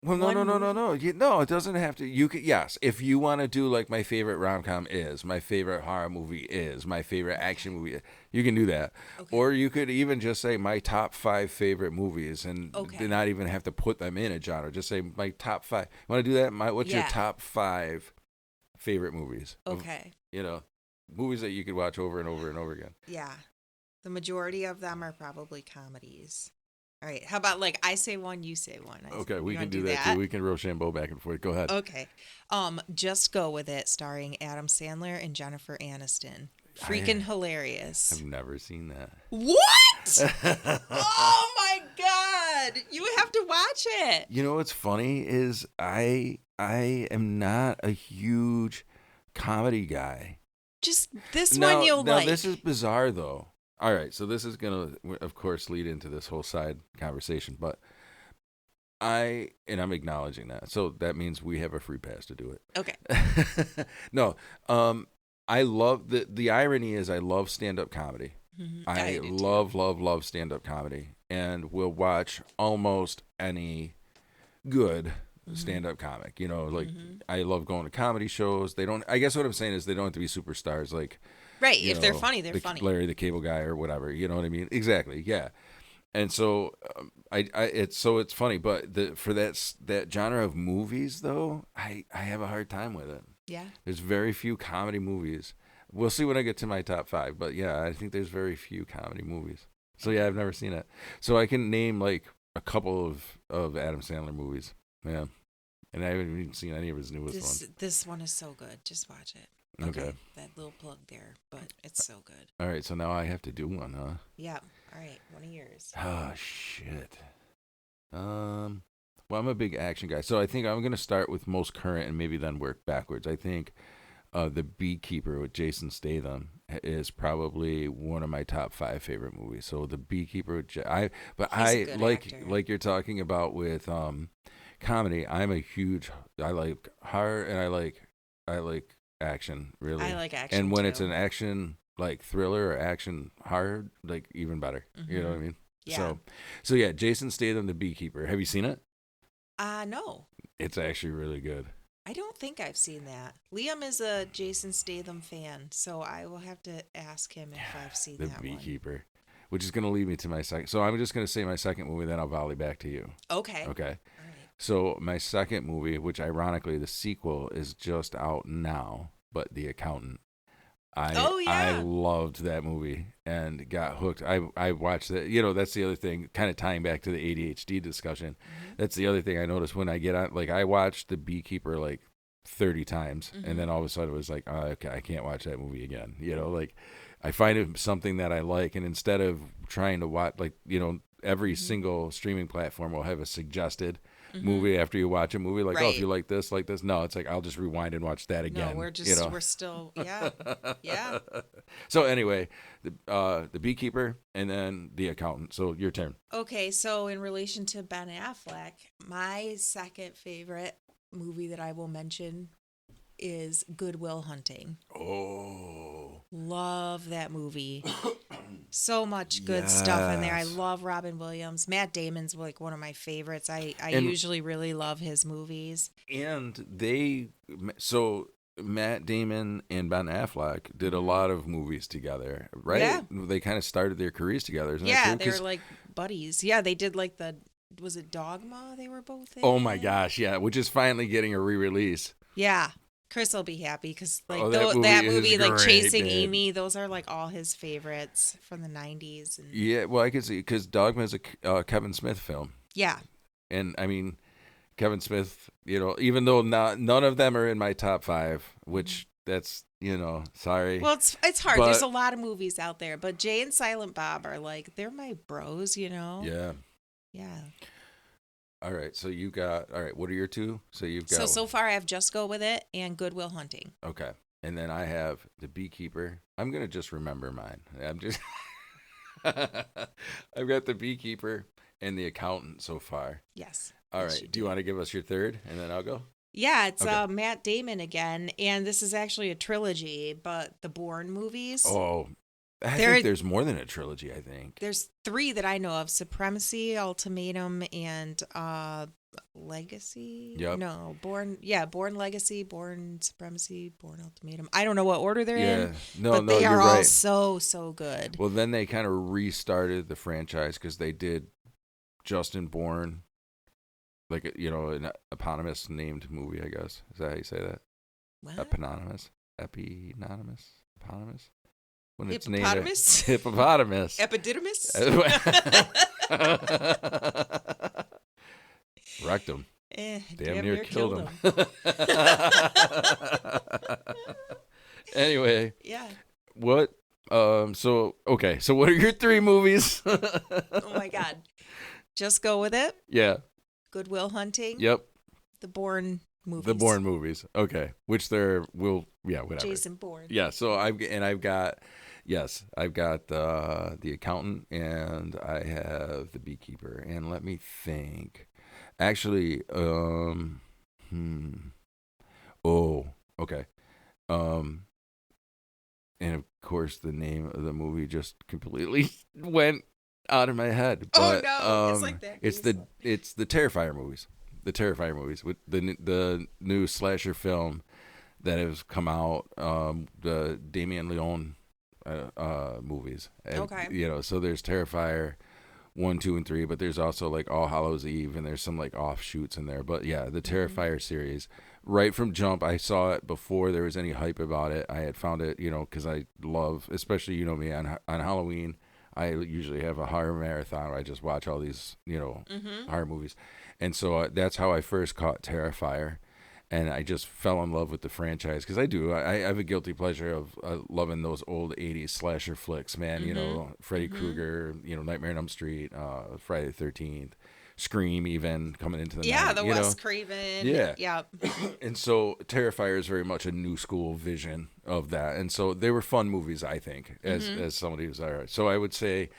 Well, no. No, it doesn't have to. You could, yes, if you want to do like my favorite rom-com is, my favorite horror movie is, my favorite action movie is, you can do that. Okay. Or you could even just say my top 5 favorite movies and not even have to put them in a genre. Just say my top 5. You want to do that? What's your top 5 favorite movies? Okay. Movies that you could watch over and over and over again. Yeah. The majority of them are probably comedies. All right. How about like I say one, you say one? Okay, we You can wanna do that too. We can Rochambeau back and forth. Go ahead. Okay. Just Go With It, starring Adam Sandler and Jennifer Aniston. Freaking hilarious. I've never seen that. What? Oh my god! You have to watch it. You know what's funny is I am not a huge comedy guy. Just this one you'll now like. This is bizarre though. All right, so this is gonna, of course, lead into this whole side conversation, but I'm acknowledging that. So that means we have a free pass to do it. Okay. No, I love the irony is I love stand-up comedy. Mm-hmm. I love stand-up comedy, and will watch almost any good stand-up comic. You know, like I love going to comedy shows. They don't. I guess what I'm saying is they don't have to be superstars. Like, right, if they're funny, they're funny. Larry the Cable Guy or whatever. You know what I mean? Exactly. Yeah. And so it's funny, but for that genre of movies though, I have a hard time with it. Yeah. There's very few comedy movies. We'll see when I get to my top 5, but yeah, I think there's very few comedy movies. So yeah, I've never seen it. So I can name like a couple of Adam Sandler movies. Yeah. And I haven't even seen any of his newest ones. This one is so good. Just watch it. Okay. That little plug there, but it's so good. All right, so now I have to do one, huh? Yeah. All right, one of yours. Oh shit. Well, I'm a big action guy, so I think I'm gonna start with most current and maybe then work backwards. I think The Beekeeper with Jason Statham is probably one of my top 5 favorite movies. So The Beekeeper with I like you're talking about with comedy. I like horror and I like action really. I like action. And when too. it's an action like thriller or action horror, like even better. Mm-hmm. You know what I mean? Yeah. So yeah, Jason Statham, The Beekeeper. Have you seen it? No. It's actually really good. I don't think I've seen that. Liam is a Jason Statham fan, so I will have to ask him if I've seen The that Beekeeper, one. Which is going to lead me to my second. So I'm just going to say my second movie, then I'll volley back to you. Okay. Okay. All right. So my second movie, which ironically the sequel is just out now, but The Accountant. I loved that movie and got hooked. I watched that. You know, that's the other thing, kind of tying back to the ADHD discussion. Mm-hmm. That's the other thing I noticed when I get on. Like, I watched The Beekeeper like 30 times, and then all of a sudden it was like, oh, okay, I can't watch that movie again. You know, like I find it something that I like, and instead of trying to watch, like, you know, every single streaming platform will have a suggested movie after you watch a movie, like, oh, if you like this. No, it's like I'll just rewind and watch that again. No, we're still yeah. So anyway, the Beekeeper and then The Accountant. So your turn. Okay, so in relation to Ben Affleck, my second favorite movie that I will mention is Good Will Hunting. Oh, love that movie. So much good stuff in there. I love Robin Williams. Matt Damon's like one of my favorites. I usually really love his movies. And Matt Damon and Ben Affleck did a lot of movies together, right? Yeah. They kind of started their careers together. Isn't that true? They were like buddies. Yeah, they did like was it Dogma they were both in? Oh my gosh, yeah, which is finally getting a re-release. Yeah. Chris will be happy because like that movie like great, Chasing man. Amy, those are like all his favorites from the 90s. And... Yeah, well, I can see because Dogma is a Kevin Smith film. Yeah. And I mean, Kevin Smith, you know, even though none of them are in my top 5, which that's, you know, sorry. Well, it's hard. There's a lot of movies out there, but Jay and Silent Bob are like, they're my bros, you know? Yeah. Yeah. All right, so you got, all right, what are your 2? So you've got. So far I have Just Go With It and Good Will Hunting. Okay. And then I have The Beekeeper. I'm going to just remember mine. I've got The Beekeeper and The Accountant so far. Yes. All right. Do you want to give us your third and then I'll go? Yeah, it's Matt Damon again. And this is actually a trilogy, but the Bourne movies. Oh, I think there's more than a trilogy, I think. There's 3 that I know of: Supremacy, Ultimatum, and Legacy. Yep. No, Bourne Legacy, Bourne Supremacy, Bourne Ultimatum. I don't know what order they're in. But they are all so good. Well, then they kind of restarted the franchise because they did Justin Bourne, like, you know, an eponymous named movie, I guess. Is that how you say that? What? Eponymous? When it's Hippopotamus? Hippopotamus. Epididymis? Wrecked him. Damn near killed him. Anyway. Yeah. What? So what are your 3 movies? Oh my God. Just go with it. Yeah. Good Will Hunting. Yep. The Bourne movies. The Bourne movies. Okay. Which they're whatever. Jason Bourne. Yeah. So I've got the accountant and I have the beekeeper. And let me think. Actually, oh, okay. And of course, the name of the movie just completely went out of my head. But, it's like that. It's the Terrifier movies. The Terrifier movies with the new slasher film that has come out. The Damien Leone movies. Okay. So there's Terrifier 1, 2, and 3, but there's also like All Hallows Eve, and there's some like offshoots in there. But yeah, the Terrifier series. Right from jump, I saw it before there was any hype about it. I had found it, because I love, especially me on Halloween. I usually have a horror marathon where I just watch all these, horror movies, and so that's how I first caught Terrifier, and I just fell in love with the franchise because I do. I have a guilty pleasure of loving those old '80s slasher flicks, man. Freddy Krueger, Nightmare on Elm Street, Friday the 13th. Scream even coming into the night, the Wes Craven. Yeah. And so Terrifier is very much a new school vision of that. And so they were fun movies, I think, as somebody who's all right. So I would say,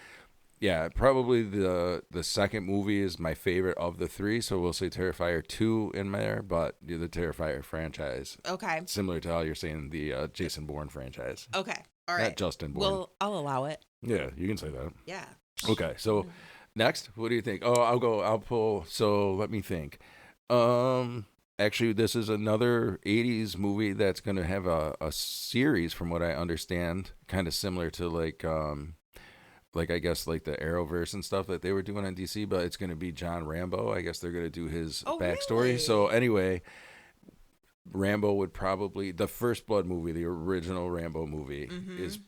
yeah, probably the second movie is my favorite of the 3. So we'll say Terrifier 2 in there, but the Terrifier franchise. Okay. Similar to how you're saying the Jason Bourne franchise. Okay. All right. Not Justin Bourne. Well, I'll allow it. Yeah, you can say that. Yeah. Okay, so next, what do you think? Oh, I'll pull. So let me think. Actually, this is another 80s movie that's going to have a series, from what I understand, kind of similar to like I guess like the Arrowverse and stuff that they were doing on DC, but it's going to be John Rambo. I guess they're going to do his backstory. Really? So anyway, Rambo would probably, the First Blood movie, the original Rambo movie, is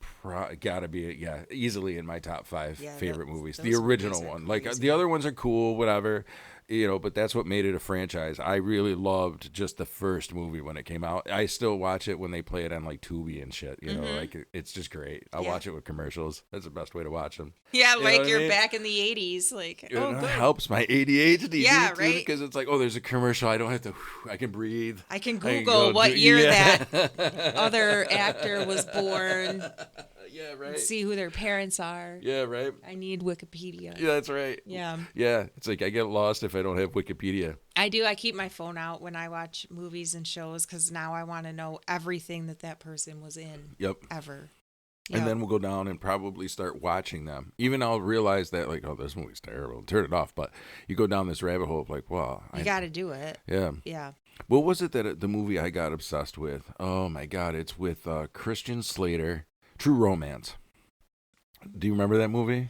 gotta be easily in my top 5 favorite movies. The original one, like the other ones are cool, whatever, but that's what made it a franchise. I really loved just the first movie when it came out. I still watch it when they play it on like Tubi and shit. Like it's just great. I'll watch it with commercials. That's the best way to watch them. Yeah, like you're back in the 80s. Like, it helps my ADHD. Yeah, right. Because it's like, there's a commercial. I don't have to. I can breathe. I can Google what year that other actor was born. Yeah, right. See who their parents are. Yeah, right. I need Wikipedia. Yeah, that's right. Yeah. Yeah, it's like I get lost if I don't have Wikipedia. I do. I keep my phone out when I watch movies and shows because now I want to know everything that person was in. Yep. Ever. And then we'll go down and probably start watching them. Even I'll realize that, like, oh, this movie's terrible. Turn it off. But you go down this rabbit hole of like, wow. You got to do it. Yeah. Yeah. What was it that the movie I got obsessed with? Oh, my God. It's with Christian Slater. True Romance. Do you remember that movie?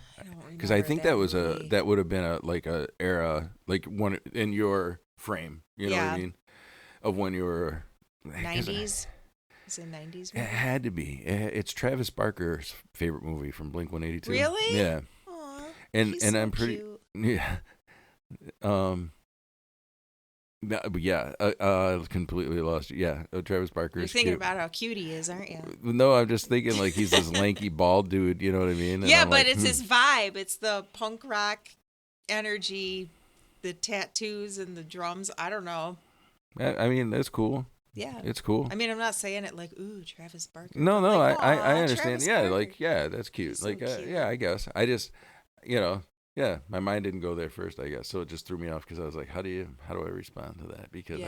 Because I think that was that would have been a era, like one in your frame. You know what I mean? Of when you were 90s. Is it 90s? It had to be. It's Travis Barker's favorite movie from Blink-182. Really? Yeah. Aww, and so I'm pretty. Cute. Yeah. Completely lost. Yeah, Travis Barker. You're is thinking cute. about how cute he is, aren't you? No, I'm just thinking like he's this lanky bald dude. You know what I mean? And yeah, I'm but like, it's his vibe. It's the punk rock energy, the tattoos and the drums. I don't know. I mean, that's cool. Yeah, it's cool. I mean, I'm not saying it like, ooh, Travis Barker. No, like, I understand. Travis Yeah, Barker. like that's cute. He's like so cute. yeah, I guess I just yeah, my mind didn't go there first, I guess. So it just threw me off because I was like, how do I respond to that? Because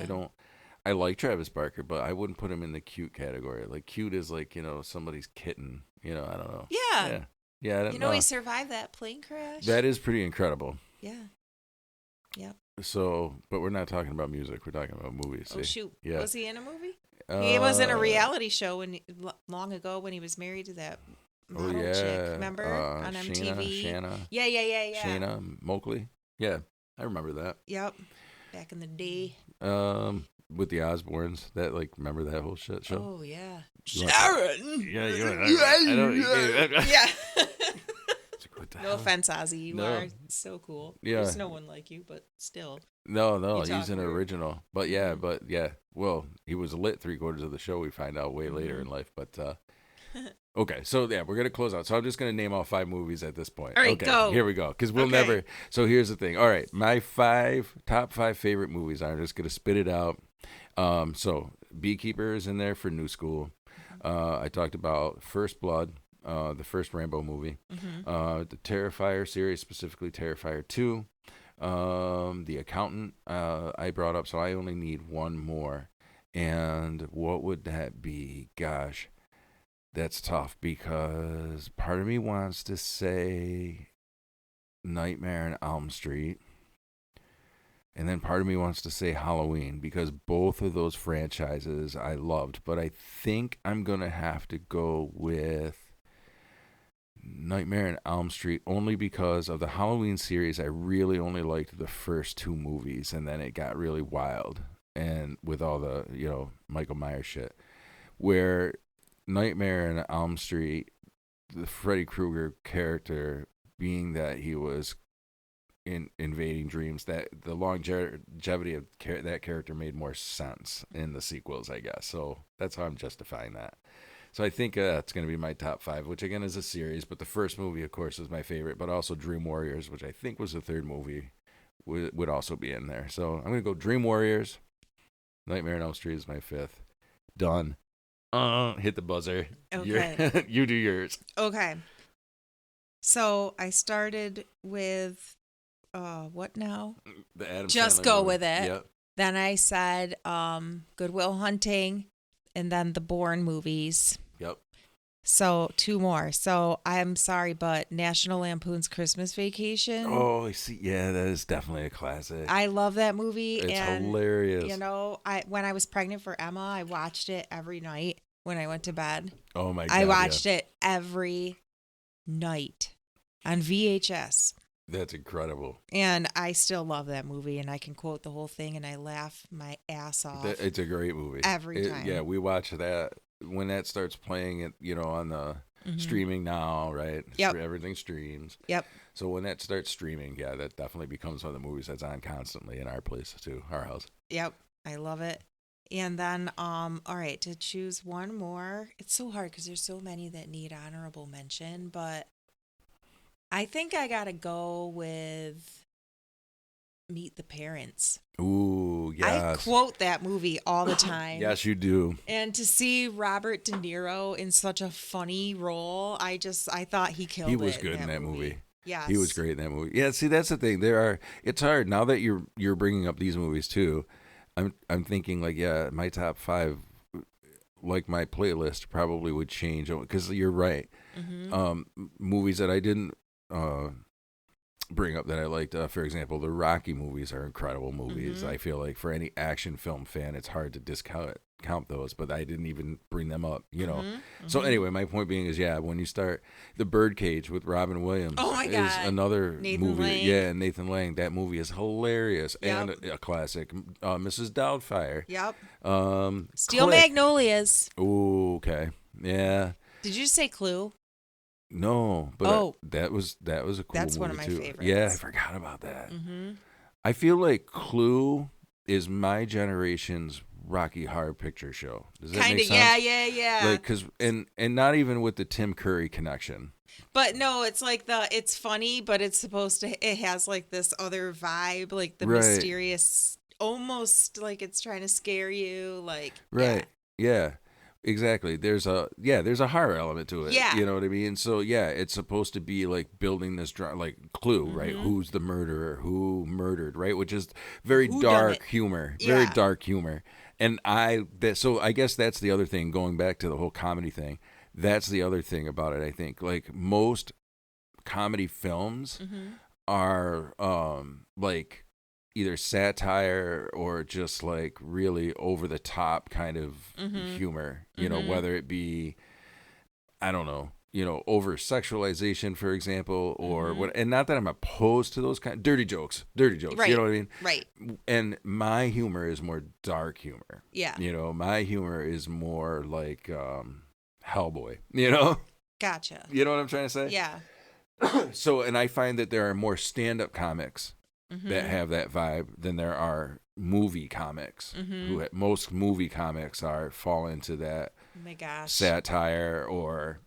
I like Travis Barker, but I wouldn't put him in the cute category. Like cute is like, somebody's kitten, I don't know. Yeah. Yeah, I don't know. He survived that plane crash. That is pretty incredible. Yeah. Yep. So, but we're not talking about music. We're talking about movies. Oh, shoot. Yeah. Was he in a movie? He was in a reality show long ago when he was married to that model chick. Remember? On MTV. Shanna. Yeah. Shanna Moakley. Yeah, I remember that. Yep. Back in the day. With the Osbournes. Remember that whole shit show? Oh, yeah. Sharon! Yeah, I don't... Yeah. It's like, No offense, Ozzy. You No. are so cool. Yeah. There's no one like you, but still. No, You he's talk an weird. original. But yeah. Well, he was lit 3/4 of the show. We find out way later in life. But okay, so yeah, we're gonna close out. So I'm just gonna name all 5 movies at this point. All right, Okay, go. here we go. Because we'll Okay. never. So here's the thing. All right, my top 5 favorite movies. I'm just gonna spit it out. So Beekeeper is in there for New School. I talked about First Blood, the first Rambo movie. The Terrifier series, specifically Terrifier 2. The Accountant, I brought up, so I only need one more. And what would that be? Gosh, that's tough because part of me wants to say Nightmare on Elm Street. And then part of me wants to say Halloween because both of those franchises I loved. But I think I'm going to have to go with Nightmare on Elm Street only because of the Halloween series. I really only liked the first 2 movies, and then it got really wild and with all the Michael Myers shit. Where Nightmare on Elm Street, the Freddy Krueger character, being that he was in invading dreams, that the longevity of that character made more sense in the sequels, I guess. So that's how I'm justifying that. So I think it's going to be my top 5, which again is a series, but the first movie, of course, is my favorite, but also Dream Warriors, which I think was the 3rd movie, would also be in there. So I'm going to go Dream Warriors. Nightmare on Elm Street is my 5th. Done. Hit the buzzer. Okay. You do yours. Okay. So I started with what now? The Adam Just Sandler go movie. with it. Yep. Then I said Good Will Hunting, and then the Bourne movies. Yep. So 2 more. So I'm sorry, but National Lampoon's Christmas Vacation. Oh, I see. Yeah, that is definitely a classic. I love that movie. It's and, hilarious. When I was pregnant for Emma, I watched it every night when I went to bed. Oh my God. I watched it every night on VHS. That's incredible. And I still love that movie, and I can quote the whole thing, and I laugh my ass off. It's a great movie. Every time. Yeah, we watch that when that starts playing it, on the streaming now, right? Yep. Everything streams. Yep. So when that starts streaming, yeah, that definitely becomes one of the movies that's on constantly in our place too, our house. Yep. I love it. And then, all right, to choose one more, it's so hard because there's so many that need honorable mention, but I think I gotta go with Meet the Parents. Ooh, yes. I quote that movie all the time. Yes, you do. And to see Robert De Niro in such a funny role, I thought he killed it. He was good in that movie. Yes. He was great in that movie. Yeah, see, that's the thing. It's hard now that you're bringing up these movies too. I'm thinking like, yeah, my top 5, like my playlist probably would change because you're right. Movies that I didn't bring up that I liked, for example, the Rocky movies are incredible movies. I feel like for any action film fan, it's hard to count those, but I didn't even bring them up, So anyway, my point being is, yeah, when you start The Birdcage with Robin Williams, oh my is God. another Nathan movie. Lane. Yeah, Nathan Lane. That movie is hilarious Yep. and a classic. Mrs. Doubtfire. Yep. Click. Steel Magnolias. Ooh, okay. Yeah. Did you say Clue? No, but that was a cool That's movie one of my too. favorites. Yeah, I forgot about that. I feel like Clue is my generation's Rocky Horror Picture Show. Does that make sense? Yeah. Like, cause and not even with the Tim Curry connection. But no, it's like it's funny, but it's it has like this other vibe, like the Right. mysterious, almost like it's trying to scare you, like. Right. Yeah. Exactly. There's a horror element to it. Yeah. You know what I mean? So yeah, it's supposed to be like building this like Clue, right? Who's the murderer? Who murdered? Right? Which is very dark humor. Yeah. Very dark humor. And so I guess that's the other thing, going back to the whole comedy thing. That's the other thing about it, I think. Like most comedy films are like either satire or just like really over the top kind of humor, whether it be, I don't know, over sexualization, for example, or what. And not that I'm opposed to those kind of dirty jokes, Right. you know what I mean? Right. And my humor is more dark humor. Yeah. My humor is more like Hellboy, Gotcha. You know what I'm trying to say? Yeah. So, and I find that there are more stand-up comics that have that vibe than there are movie comics. Most movie comics fall into that Oh my gosh. satire or,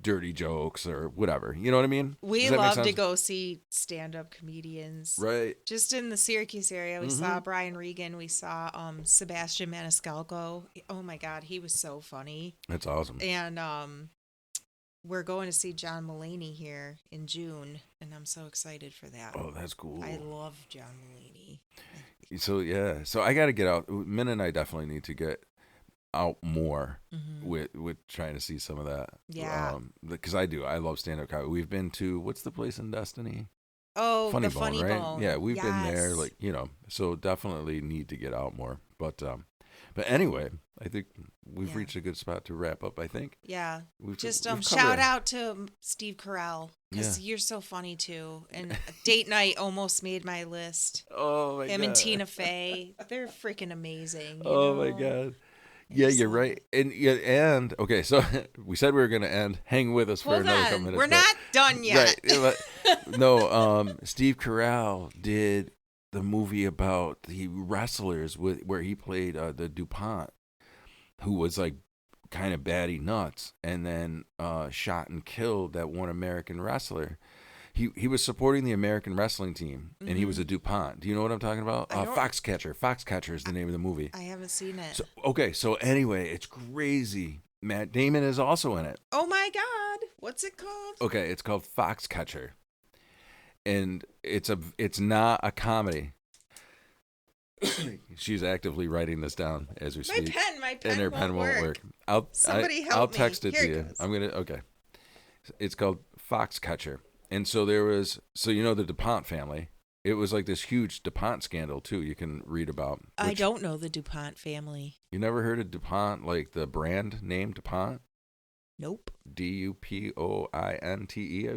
dirty jokes or whatever. You know what I mean? We love to go see stand-up comedians. Right. Just in the Syracuse area, we saw Brian Regan. We saw Sebastian Maniscalco. Oh my God, he was so funny. That's awesome. And we're going to see John Mulaney here in June, and I'm so excited for that. Oh, that's cool. I love John Mulaney. So yeah, so I got to get out. Min and I definitely need to get out more with trying to see some of that. Yeah. Because I love stand-up comedy. We've been to, what's the place in Destiny? Oh, Funny the Bone, Funny right? Bone. Yeah, we've been there, so definitely need to get out more. But anyway, I think we've reached a good spot to wrap up, I think. Yeah. We've shout out to Steve Carell, because you're so funny too. And Date Night almost made my list. Oh my God. Him and Tina Fey, they're freaking amazing. My God. Yeah, you're right. And okay, so we said we were going to end. Hang with us for another couple minutes. We're not done yet. Right. No, Steve Carell did the movie about the wrestlers where he played the DuPont, who was like kind of batty nuts, and then shot and killed that one American wrestler. He was supporting the American wrestling team, and he was a DuPont. Do you know what I'm talking about? Foxcatcher. Foxcatcher is the name of the movie. I haven't seen it. So anyway, it's crazy. Matt Damon is also in it. Oh my God. What's it called? Okay, it's called Foxcatcher. And it's not a comedy. She's actively writing this down as we speak. My pen and her pen won't work. I'll text it to you. Okay. It's called Foxcatcher. And so the DuPont family. It was like this huge DuPont scandal too. You can read about. I don't know the DuPont family. You never heard of DuPont, like the brand name DuPont? Nope. DuPointe, I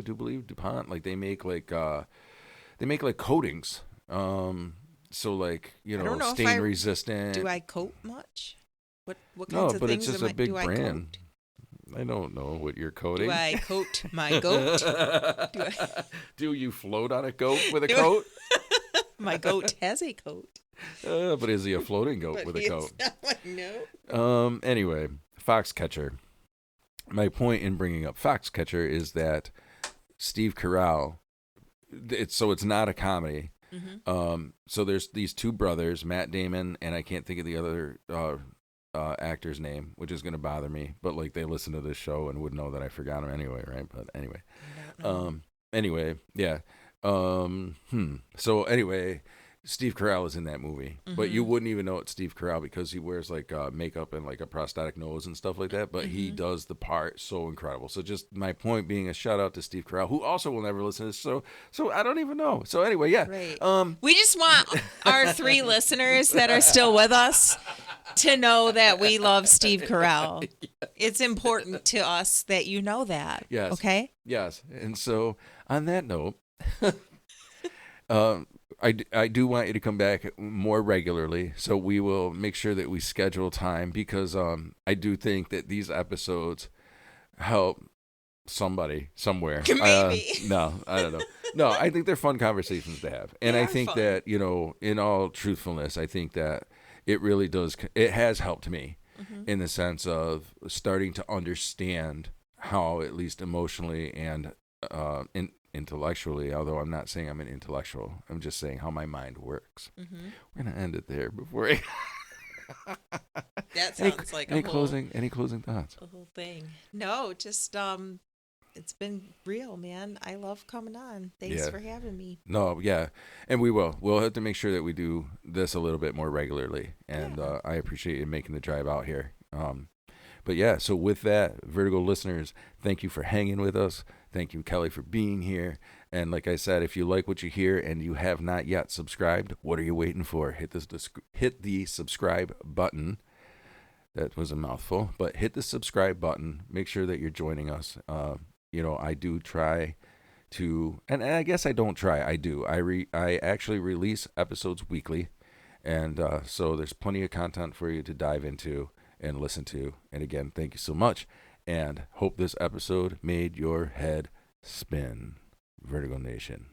do believe. DuPont, like they make like coatings. So like, stain resistant. Do I coat much? What kinds no, of but things it's just a big brand. I don't know what you're coating. Do I coat my goat? Do you float on a goat with a coat? My goat has a coat. But is he a floating goat with a coat? No. Anyway, Foxcatcher. My point in bringing up Foxcatcher is that Steve Carell. It's not a comedy. So there's these two brothers, Matt Damon, and I can't think of the other actor's name, which is going to bother me. But like they listen to this show and would know that I forgot him anyway, right? But anyway, yeah. So anyway, Steve Carell is in that movie, but you wouldn't even know it's Steve Carell because he wears like makeup and like a prosthetic nose and stuff like that. But he does the part so incredible. So just my point being a shout out to Steve Carell, who also will never listen to this. So I don't even know. So anyway, yeah. Right. We just want our 3 listeners that are still with us to know that we love Steve Carell. It's important to us that you know that. Yes. Okay? Yes. And so on that note, I do want you to come back more regularly, so we will make sure that we schedule time because I do think that these episodes help somebody somewhere. Maybe. No, I don't know. No, I think they're fun conversations to have. And I think that, in all truthfulness, I think that it really does. It has helped me in the sense of starting to understand how, at least emotionally and intellectually, although I'm not saying I'm an intellectual, I'm just saying how my mind works. We're going to end it there before I... That sounds like any closing thoughts? A whole thing. No, just it's been real, man. I love coming on. Thanks for having me. No, yeah, and we will. We'll have to make sure that we do this a little bit more regularly, and I appreciate you making the drive out here. But yeah, so with that, Vertigo listeners, thank you for hanging with us. Thank you, Kelly, for being here. And like I said, if you like what you hear and you have not yet subscribed, what are you waiting for? Hit the subscribe button. That was a mouthful, but hit the subscribe button. Make sure that you're joining us. I do try to, and I guess I don't try. I do. I actually release episodes weekly, and so there's plenty of content for you to dive into and listen to. And again, thank you so much, and hope this episode made your head spin, Vertigo Nation.